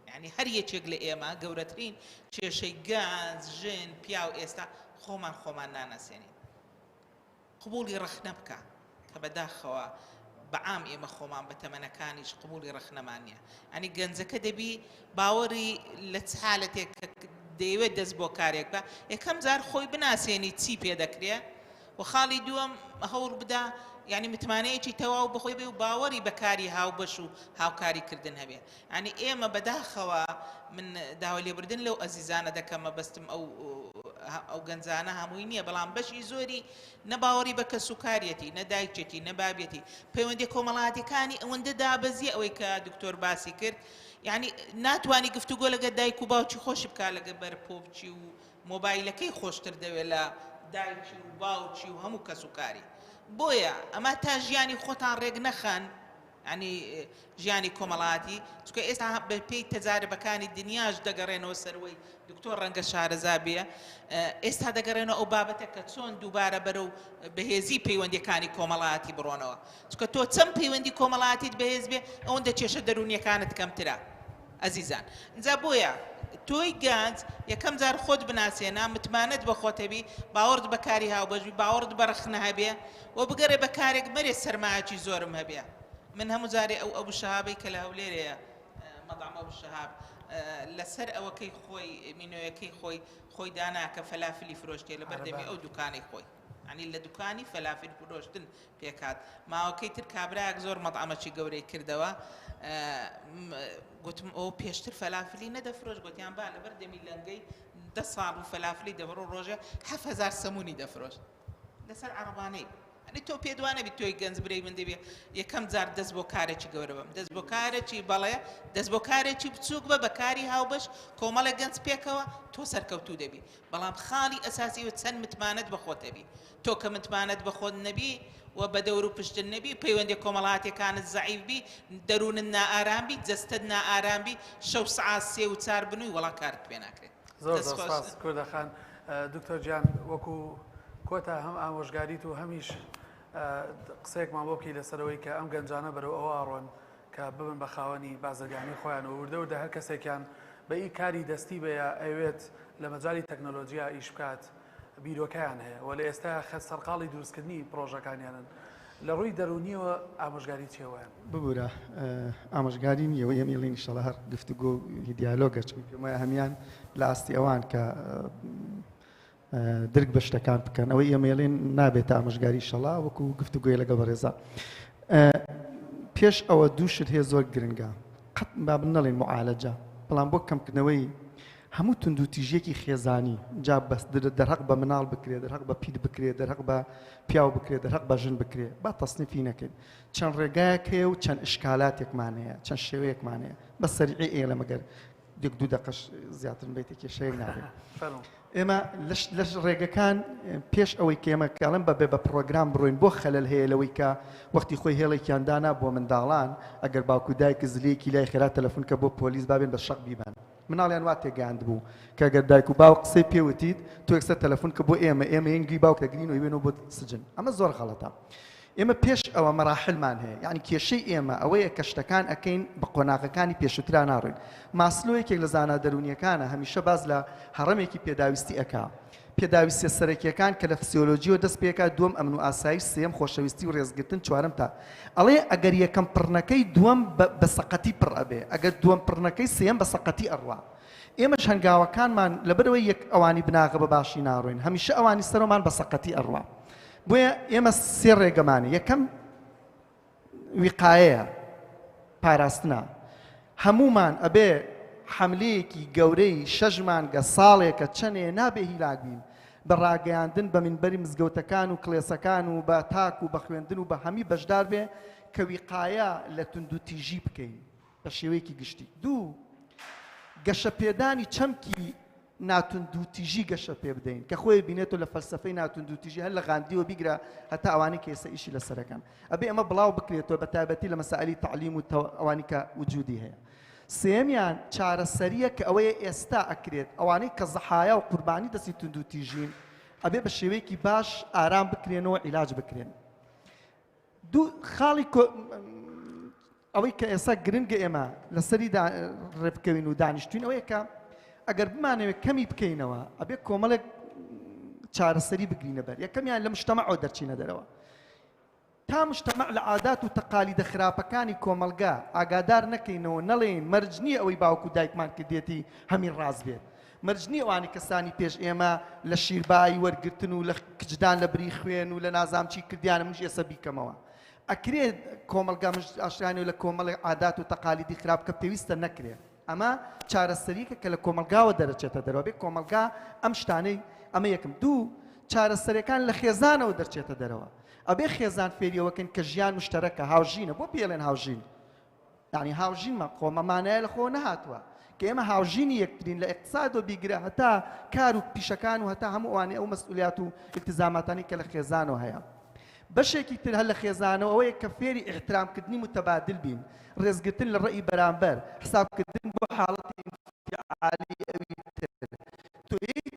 یعنی هەر یەکێک لە ئێمە گەورەترین کێشەی گاز ژن پیا و ئێستا خۆمان ناناسیێنین قبولی ڕەخنە بکە کە بەداخەوە بەعام ئێمە خۆمان بە تەمەنەکانیش قبولی ڕەخنەمان نییە ئەنی گەنجەکە دەبی باوەڕی لە چ حالەتێک کە دەیەوێت دەست بۆ کارێک بە یەکەم جار خۆی بناسیێنی چی پێ دەکرێت و خاڵی دووەم هەوڵ بدا یعنی متمانەیەکی تەواو بخۆی بێ و باوەڕی بەکاری هاوبەش و هاوکاریکردن هەبێ ینی ئێمە بەداخەوە من داوای لێبوردن لەو ئەزیزانە دەکەم مەبەستم ئەو گەنجانە هەمووی نییە بەڵام بەشی زۆری نەباوەڕی بە کەسوکاریەتی نەدایکێتی نەبابێتی پەیوەندی کۆمەڵاتەکانی ئەوەندە دابەزیە ئەوەی کە دکتۆر باسی کرد یعنی ناتوانانی گفتوگۆ لەگە دایک و باوکی خۆشی بکە لەگە بەر پۆبچی و مۆبایلەکەی خۆشتر دەوێت لە دایکی و باوکی و هەموو کەسوکاری بۆیە ئەمە تا ژیانی خۆتان ڕێک نەخەن ینی ژیانی کۆمەڵاتی چکە ئێستا بە پێی تەجاربەکانی دنیاش دەگەڕێنەوە سەروەی دکتۆر ڕەنگە شارەزا بێ ئێستا دەگەڕێنەوە ئەو بابەتە کە چۆن دووبارە بەرەو بەهێزی پەیوەندیەکانی کۆمەڵاتی بڕۆنەوە چکە تۆ چەند پەیوەندی کۆمەڵاتیت بەهێز بێ ئەوەندە کێشە دەرونیەکانت کەمترە ئەزیزان اینجا بۆیە تۆی گانج یەکەم جار خۆت بناسیێنە متمانەت بە خۆتەبی باوەڕت بە کاری هاوبەشبی باوەڕت بە ڕەخنە هەبێ و بگەڕێ بە کارێک مەرێ سەرمایەکی زۆرم هەبێ من هەموو جارێ ئەو شەهابەی کە لە هەولێرەیە مەطعم ئەو شەهاب لەسەر ئەوەکەی خۆی مینۆیەکەی خۆی دانا کە فەلافلی فرۆشتێ لە بەردەمی ئەو دوکانی خۆی ینی لە دوکانی فەلافل فرۆشتن پێکات ماوەکەی تر کابراەک زۆر مەطعمەکی گەورەی کردەوە گوتم ئەو پێشتر فەلافلی نەدەفرۆش گوتیان با لە بەردەمی لەنگەی 10 ساڵ و فەلافلی دەبڕۆ ڕۆژێ 7,000 سەمونی دەفرۆشت لەسەر عەرەبانەی تۆ پێدوانە بیت تۆی گەنج برەی من دەبێ یەکەم جار دەست بۆ کارێکی گەورە بم دەست بۆ کارێکی بەڵێ دەست بۆ کارێکی بچووک بە بەکاری هاوبەش کۆمەڵە گەنج پێکەوە تۆ سەرکەوتوو دەبی بەڵام خاڵی ئەساسی و چەند متمانەت بە خۆت هەبی تۆ کە متمانەت بە خۆت نەبی و بە دەور و پشتن نەبی پەیوەندی کۆمەڵاتیەکانت زەعیف بی دەروونت نائارام بی جەستت نائارام بی شەو سەعات 3 و 4 بنووی وەڵا کارت پێ ناکرێت زۆر سپاس کوردەخان دکتۆر گیان وەکو کۆتا هەم ئامۆژگاریت و هەمیش قسەیەکمان بۆ بکەی لەسەرەوەی کە ئەم گەنجانە بەرەو ئەوە ئاڕۆن کە ببن بە خاوەنی بازرگانی خۆیان و وردە هەر کەسێکیان بە ئی کاری دەستی بەیە ئەوێت لە مەجای تەکنۆلۆژیا ئیش بکات بیرۆکەیان هەیە و لە ئێستا سەرقاڵی دروستکردنی پرۆژەکانیانن لە ڕووی دەرونیەوە ئامۆژگاری چێوەیان ببوورە ئامۆژگاری نیەوە ئێمەڵین ئینشەڵا هەر گفتوگۆ دیالۆگە چون پێمە هەمیان لە ئاستی ئەوان کە درک بە شتەکان بکەن ئەوەی ئێمەڵێن نابێت ئامۆژگاری شەڵا وەکو گفتوگوۆی لەگە بەڕێزا پێش ئەوە دووشت هەیە زۆر گرنگە قەت با بنەڵێن معالەجە بەڵام بۆ کەمکردنەوەی هەموو توندوتیژێکی خێزانی جا بەس دەرهەق بە مناڵ بکرێت دەرهەق بە پیت بکرێت دەرهەق بە پیاو بکرێت دەرهەق بە ژن بکرێت با تەسنیفی نەکەین چەند ڕێگایەک هەیە و چەند ئشکالاتێکمان هەیە چەند شێوەیەکمان هەیە بە سەریعی ئێڵە مەگەر دێک دوو دەقەش زیاتر بێتێکی شەیەک نابێت ئێمە لەش ڕێگەکان پێش ئەوەی کە ئێمە کاڵم بەبێ بە پرۆگرام بڕۆین بۆ خەلەل هەیە لەوەی کە وەختی خۆی هێڵێکیان دانا بۆ منداڵان ئەگەر باوکو دایک زلەیەکی لای خێرا تەلەفۆن کە بۆ پۆلیس بابێن بە شەق بیبان مناڵیان وا تێگەاند بوو کە ئەگەر دایک و باوک قسەی پێوتیت تۆ یەکسەر تەلەفۆن کە بۆ ئێمە هێنگی باوک دەگرین و وێنەوە بۆ سجن ئەمە زۆر غەڵەتە ئێمە پێش ئەوە مەراحلمان هەیە یعنی کێشەی ئێمە ئەوەیە کە شتەکان ئەکەین بە قۆناغەکانی پێشووترا ناڕۆین ماسلۆ یەکێک لە زانا دەرونیەکانە هەمیشە باز لە هەڕەمێکی پێداویستی ئەکا پێداویستە سەرەکیەکان کە لە فسیۆلۆژیەوە دەست پێکات دووەم ئەمن و ئاسایش سێم خۆشەویستی و ڕێزگرتن چوارم تا ئەڵێ ئەگەر یەکەم پڕنەکەی دووەم بە سەقەتی پڕ ئەبێ ئەگەر دووەم پڕنەکەی سێم بە سەقەتی ئەڕوا ئێمەش هەنگاوەکانمان لەبەرەوەی یەک ئەوانی بناغە بە باشی ناڕۆین هەمیشە ئەوانی سەرۆمان بە سەقەتی ئەڕوا بۆیە ئێمە سێ ڕێگەمانی یەکەم وقایەیە پاراستنە هەمومان ئەبێ حملەیەکی گەورەی 6 مانگە ساڵێکە چەنێ نابێ هیلاک بین بە ڕاگەیاندن بە منبەری مزگەوتەکان و کڵێسەکان و بە تاک و بە خوێندن و بە هەمی بەشدار بێ کە وقایە لە توندوتیژی بکەین بە شێوەیەکی گشتی. دوو گەشەپێدانی چەمکی ناتوندوتیژی گەشە پێ بدەین کە خۆی بینێتەوە لە فەلسەفەی ناتوندوتیژی هەر لە غاندیەوە بیگرە هەتا ئەوانەی کە ئێستا ئیشی لەسەرەکەن ئەبێ ئەمە بڵاو بکرێتەوە بە تایبەتی لە مەسائلی تعلیم و ئەوانی کە وجودی هەیە. سێمیان چارەسەریە کە ئەوەیە ئێستا ئەکرێت ئەوانەی کە زەحایا و قوربانی دەستی توندوتیژین ئەبێ بە شێوەیەکی باش ئارام بکرێنەوە عیلاج بکرێن. دوو خاڵی ئەوەی کە ئێستا گرنگە ئێمە لەسەری ڕێبکەوین و دانیشتوین ئەوەیە کە ئەگەر بمانەوێت کەمی بکەینەوە ئەبێ کۆمەڵێک چارەسەری بگرینە بەر یەکەمیان لە مجتەمەعەوە دەرچینە دەرەوە تا مجتەمەع لە عادات و تەقالیدە خراپەکانی کۆمەلگا ئاگادار نەکەینەوە نەڵێن مەرج نییە ئەوەی باوکو دایکمان کردێتی هەمین ڕاست بێت مەرج نییە ئەوانی کەسانی پێش ئێمە لە شیربایی وەرگرتن و لە کچدان لە بری خوێن و لە نازامچی کردیانە منش ئێستا بیکەمەوە ئەکرێت کۆمەلگا ئاشرانی و لە کۆمەڵی عادات و تەقالیدی خراپ کە پێویستە نەکرێت ئەمە چارەسەریکە کە لە کۆمەلگاوە دەرەچێتە دەرەوە بێ کۆمەلگا ئەم شتانەی ئەمە یەکەم. دوو چارەسەرەکان لە خێزانەوە دەرچێتە دەرەوە ئەبێ خێزان فێریەوەکەن کە ژیان مشتەرەکە هاوژینە بۆ پێڵێن هاوژین یعنی هاوژینمە خۆمەمانایە لە خۆ نەهاتووە کە ئێمە هاوژینی یەکترین لە ئیقتصاد و بیگرە هەتا کار و پیشەکان و هەتا هەموو ئەوانەی ئەو مەسئولیات و التزاماتانی کە لە خێزانەوە هەیە. بەشێکی تر هەر لە خێزانەوە ئەوەیە کە فێری احترامکردنی متەبادل بین ڕێزگرتن لە ڕێی بەرامبەر حسابکردن بۆ حاڵەتی انفعالی ئەوی تر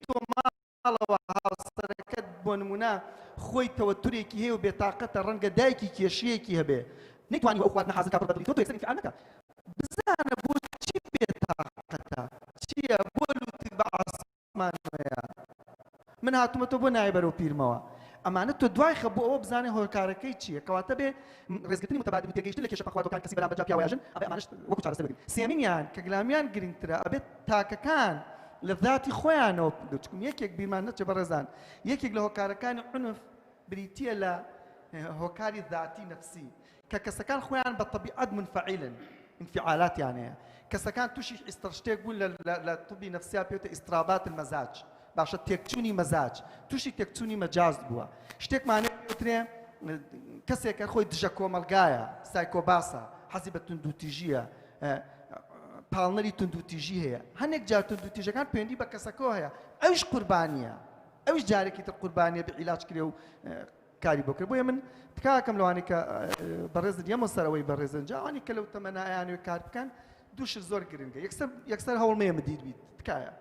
تۆ ماڵەوە هاوسەرەکەت بۆ نمونە خۆی تەوەتورێکی هەیە و بێتاقەتە ڕەنگە دایکی کێشەیەکی هەبێ نەیتوانی ئەو خواردنە حازم کار بەدڵی تۆ یەکسەر انفعال نەکە بزانە بۆ چی بێتاقەتە چییە بۆ لوتی بە عاسمانەیە من هاتوومەتەوە بۆ نایە بەرەو پیرمەوە ئەمانە تۆ دوای خە بۆ ئەوە بزانێ هۆکارەکەی چییە کەواتە بێ ڕێزگرتنی متەبادل تێگەیشتن لە کێشە پەخواردنەکان کەسی بەرامبەر جا پیاوەژن ئەبێ ئەمانەش وەکو چارەسەر بگرین. سێمینیان کە گلامیان گرنگترە ئەبێت تاکەکان لە ذاتی خۆیانەوە چکم یەکێک بیرمان نەچێ بەڕێزان یەکێک لە هۆکارەکانی عنف بریتیە لە هۆکاری ذاتی نەفسی کە کەسەکان خۆیان بە طبیعەت منفعیلن انفعالاتیان هەیە کەسەکان تووشی شتێک بوون لە طبی نەفسیا پێوتە ئیسترابات المەزاج باشە تێکچوونی مەزاج تووشی تێکچوونی مەجاز بووە شتێکمانێ پێوترێ کەسێکە خۆی دژە کۆمەلگایە سایکۆباسە حەزی بە توندوتیژیە پاڵنەری توندوتیژی هەیە هەندێک جار توندوتیژەکان پەیوەندی بە کەسەکەەوە هەیە ئەویش قوربانیە ئەویش جارێکی تر قوربانیە بە عیلاج کرێ و کاری بۆ کرد بۆیە من تکاکەم لەوانی کە بەڕێزت یەمە سەرەوەی بەڕێزن جاوانی کە لەو تەمەنایانوێ کار بکەن دووشت زۆر گرنگە یەکسەر هەوڵمەیە مدیر بیت تکایە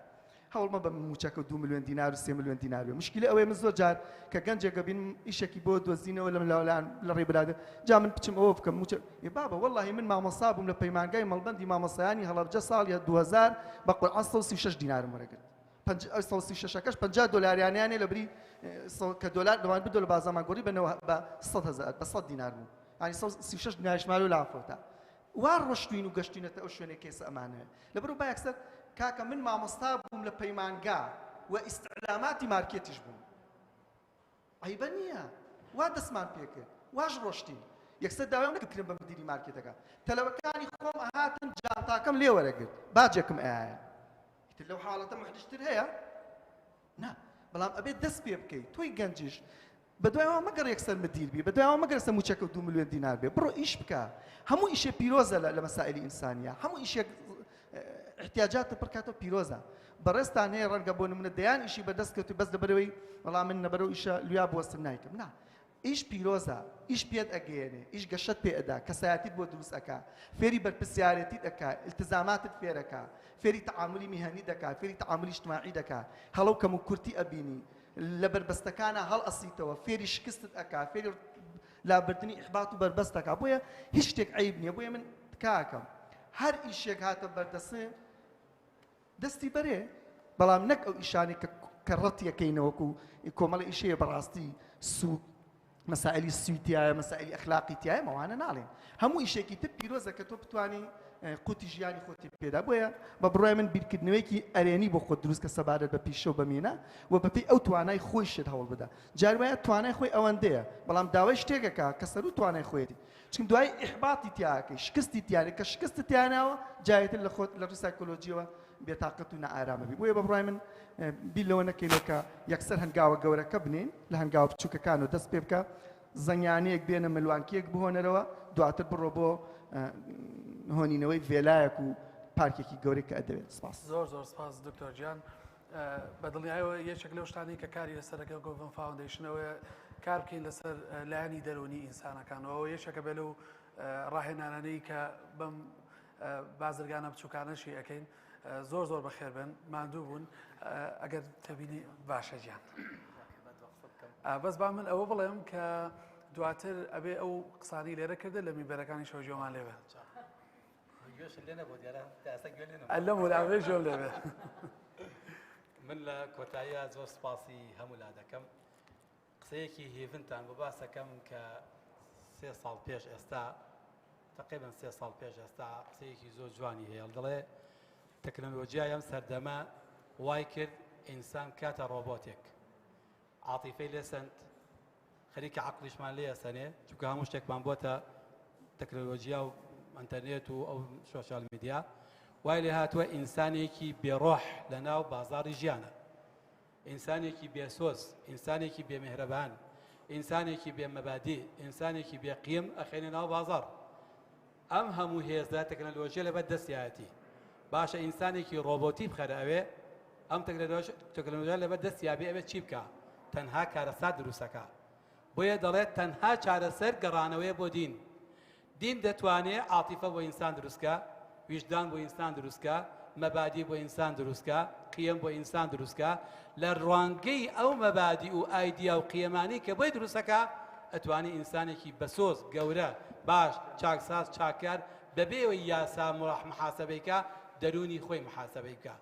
هەوڵمە بە موچەکە 2 ملیۆن دینار و 3 ملیۆن دینار بێ مشکلی ئەوەیە من زۆر جار کە گەنجێکە بین ئیشێکی بۆ دۆزینەوە لەم لاولان لە ڕێ برادە جا من بچم ئەوە بکەم موچە بابە وەڵڵاهی من مامۆستا بووم لە پەیمانگای مەڵبەندی مامۆسایانی هەڵەبجە ساڵی 2000 بە قورئان 136 دینارم وەرەگرت 136ەکەش 50 دۆلاریانیانێ لە بری کە دۆلار دەوان بدۆ لە بازارمانگۆڕی بە 100 دینار بوو ینی 136 دیناریشمال و لافۆتە وا ڕۆشتوین و گەشتینەتە ئەو شوێنێک کێسە ئەمانەیە لەبەر با یەکسەر کاکە من مامۆستا بووم لە پەیمانگا و ئیستعلاماتی مارکێتیش بووم عیبە نییە وا دەستمان پێکرد واش ڕۆشتین یەکسەر داوام نەکردن بە مدیری مارکێتەکە تەلەوەکانی خۆم هاتن جانتاکەم لێ وەرەگرت باجێکم ئایە لەو حاڵەتە محدشتر هەیە نا بەڵام ئەبێت دەست پێ بکەیت تۆی گەنجش بەدوایەوە مەگەڕ یەکسەر مدیر بی بەدوایەوە مەگەر سە موچەکە 2 ملیۆن دینار بێ بڕۆ ئیش بکە هەموو ئیشێ پیرۆزە لە مەسائلی ئینسانیە هەموو ئیشێک احتیاجات پڕکاتەوە پیرۆزە بەڕێستان هەیە ڕەنگە بۆ نمونە دەیان ئیشی بەدەست کەوتی بەس لەبەرەوەی وەڵام من لەبەرەوە ئیشە لویا بوەستن نایکەم نا ئیش پیرۆزە ئیش پێت ئەگەیەنێ ئیش گەشت پێ ئەدا کەسایەتیت بۆ دروست ئەکا فێری بەرپرسیارەتیت ئەکا التزاماتت فێرەکە فێری تەعاملی میهەنی دەکا فێری تەعاملی اجتماعی دەکا هەڵەو کەم و کورتی ئەبینی لە بربەستەکانە هەڵ ئەسیتەوە فێری شکستت ئەکا فێری لابردنی ئیحباط و بەربەست ئەکا بۆیە هیچ شتێک عیب نییە بۆیە من تکاکەم هەر ئیشێک هاتە بەردەسێ دەستی بەرێ بەڵام نەک ئەو ئیشانی کە ڕەتیەکەینەوەکو کۆمەڵی ئیشەیە بەڕاستی سوک مەسائلی سویتیایە مەسائلی ئەخلاقی تایە مەوانە ناڵێن هەموو ئیشێکی تر پیرۆزە کە تۆ بتوانی قوتی ژیانی خۆتی پێدا بۆیە بە بڕای من بیرکردنەوەیکی ئەرێنی بۆ خۆت دروست کە سەبارەت بە پیشە و بەمێنە و بەپی ئەو توانای خۆی شت هەوڵ بدە جاروایە توانای خۆی ئەوەندەیە بەڵام داوای شتێکەکە کە سەر و توانای خۆیەتی چون دوای ئیحباتی تیاکەی شکستی تیانێ کە شکست تیاناوە جایتر لە خۆت لە ڕووی سایکۆلۆجیەوە بێتاقەت و نەئارامە بی بۆیە بە بڕای من بیر لەوە نەکەینەوە کە یەکسەر هەنگاوە گەورەکە بنین لە هەنگاوە بچووکەکان و دەست پێ بکە زەنگیانەیەک بێنە ملوانکیەک بهۆنەرەوە دواتر بڕۆ بۆ هۆنینەوەی ڤێلایەک و پارکێکی گەورەی کە ئەدەوێت سپاس زۆر سپاس دکتۆر گیان بەدڵنیایەوە یەکێک لەو شتانی کە کاری لەسەرەکە گۆڤن فاوندیشنەوە کار بکەین لەسەر لایانی دەرونی ئینسانەکانەوە یەکێکە بێ لەو ڕاهێنانانەی کە بەم بازرگانە بچووکانەشی ئەەکەین زۆر بەخێر بن ماندوو بوون ئەگەر تەبینی باشە گیان بەس با من ئەوە بڵێم کە دواتر ئەبێ ئەو قسانی لێرە کردە لە میبەرەکانی شەوژێمان لێبێ لەم ولاوێ ژۆم لێبێ من لە کۆتاییە زۆر سپاسی هەموو لا دەکەم قسەیەکی هێڤنتان بۆ باسەکەم کە 3 ساڵ پێش ئێستا تقریبا 3 ساڵ پێش ئێستا قسەیەکی زۆر جوانی هەیە دەڵێ تەکنۆلۆژیای ئەم سەردەمە وای کرد ئینسان کاتە ڕۆبۆتێک عاتیفەی لێسەند خەریکە عەقڵیشمان لێ ئەسەنێ چونکە هەموو شتێکمان بۆتە تەکنۆلۆژیا و ئینتەرنێت و ئەو سۆشیال میدیا وای لێ هاتووە ئینسانێکی بێڕۆح لە ناو بازاڕی ژیانە ئینسانێکی بێسۆز ئینسانێکی بێمێهرەبان ئینسانێکی بێمەبادی ئینسانێکی بێقیم ئەخێنێ ناو بازاڕ ئەم هەموو هێزە تەکنۆلۆژیا لەبەر دەستیایەتی باشە ئینسانێکی ڕۆبۆتی بخەرە ئەوێ ئەم تەکنۆلۆژیا لەبەر دەستیابێ ئەوێ چی بکە تەنها کارەسات دروستەکە بۆیە دەڵێت تەنها چارەسەر گەڕانەوەی بۆ دین دەتوانێت عاتیفە بۆ ئینسان دروستکە ویژدان بۆ ئینسان دروستکە مەبادی بۆ ئینسان دروستکە قیەم بۆ ئینسان دروستکە لە ڕوانگەی ئەو مەبادی و ئایدیا و قیەمانی کە بۆی دروستەکە ئەتوانی ئینسانێکی بەسۆز گەورە باش چاکساز چاکار بەبێەوەی یاسا محاسەبەیکە دەرونی خۆی محاسەبەی بکە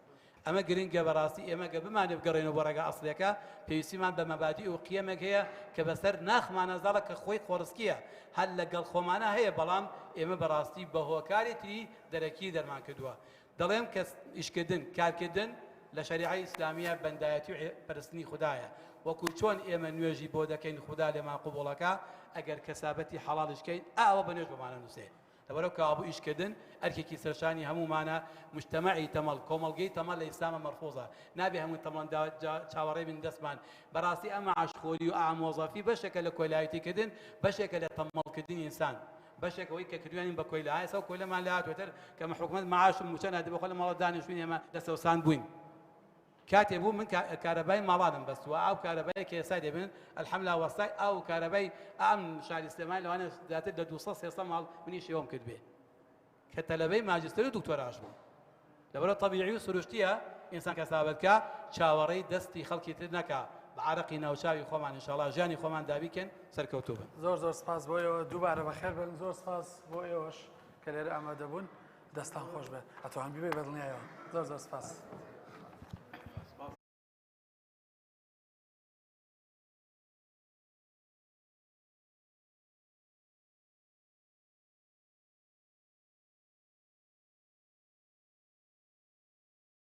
ئەمە گرنگە بەڕاستی ئێمە گە بمانێ بگەڕێنەوە بۆ ڕێگە ئەسڵیەکە پێویستیمان بە مەبادی و قیەمێک هەیە کە بەسەر ناخمانەزاڵە کە خۆی خۆڕسکیە هەر لەگەڵ خۆمانە هەیە بەڵام ئێمە بەڕاستی بە هۆکاری تری دەرەکی دەرمان کردووە دەڵێم کە ئیشکردن کارکردن لە شەریعەی ئیسلامیە بەندایەتی و پەرستنی خودایە وەکو چۆن ئێمە نوێژی بۆ دەکەین خوددا لێمان قوبوڵەکە ئەگەر کەسابەتی حەڵاڵیشکەین ئاوە بە نوێژ بۆمانە نووسێ لەبەرەو کابوو ئیشکردن ئەرکێکی سەرشانی هەمومانە مجتەمەعی تەمەڵ کۆمەڵگەی تەمەڵ لە ئیسلامە مەرفوزە نابێ هەمووی تەمەڵ چاوەڕێ بن دەستمان بەڕاستی ئەمە عاشخۆری و ئامۆزەفی بەشێکە لە کۆلایەتیکردن بەشێکە لە تەمەڵکردنی ئینسان بەشێکەوەی کە کردوانی بە کۆیلایە سەو کۆلەمان لە هاتوێتر کە حکومەت معاش و موچەنە دەبخۆ لە ماڵە دانیشتوین ئێمە دەسەوسان بووین کاتێ بوو من کارەبای ماڵانم بەستووە ئەو کارەبای کە ئێستا دەبن الحەمدلله وەستای ئەو کارەبای ئەم شاری سلێمانی لەوانە زیاتر لە 200-300 ماڵ منی شێوەم کرد بێ کە تەلەبەی ماجستەر و دکتۆراش بوو لەبەرەوە طەبیعی و سروشتیە ئینسان کەسابەتکە چاوەڕێی دەستی خەڵکی تر نەکا بە عارەقی ناوچاوی خۆمان ئینشاڵڵا ژیانی خۆمان دابیکەن سەرکەوتوو بن زۆر سپاس بۆیەوە دووبارە بەخێر بن زۆر سپاس بۆ ئێوەش کە لێرە ئامادە بوون دەستان خۆش بێت ئەتوان ببێ بەدڵنیایەوە زۆر سپاس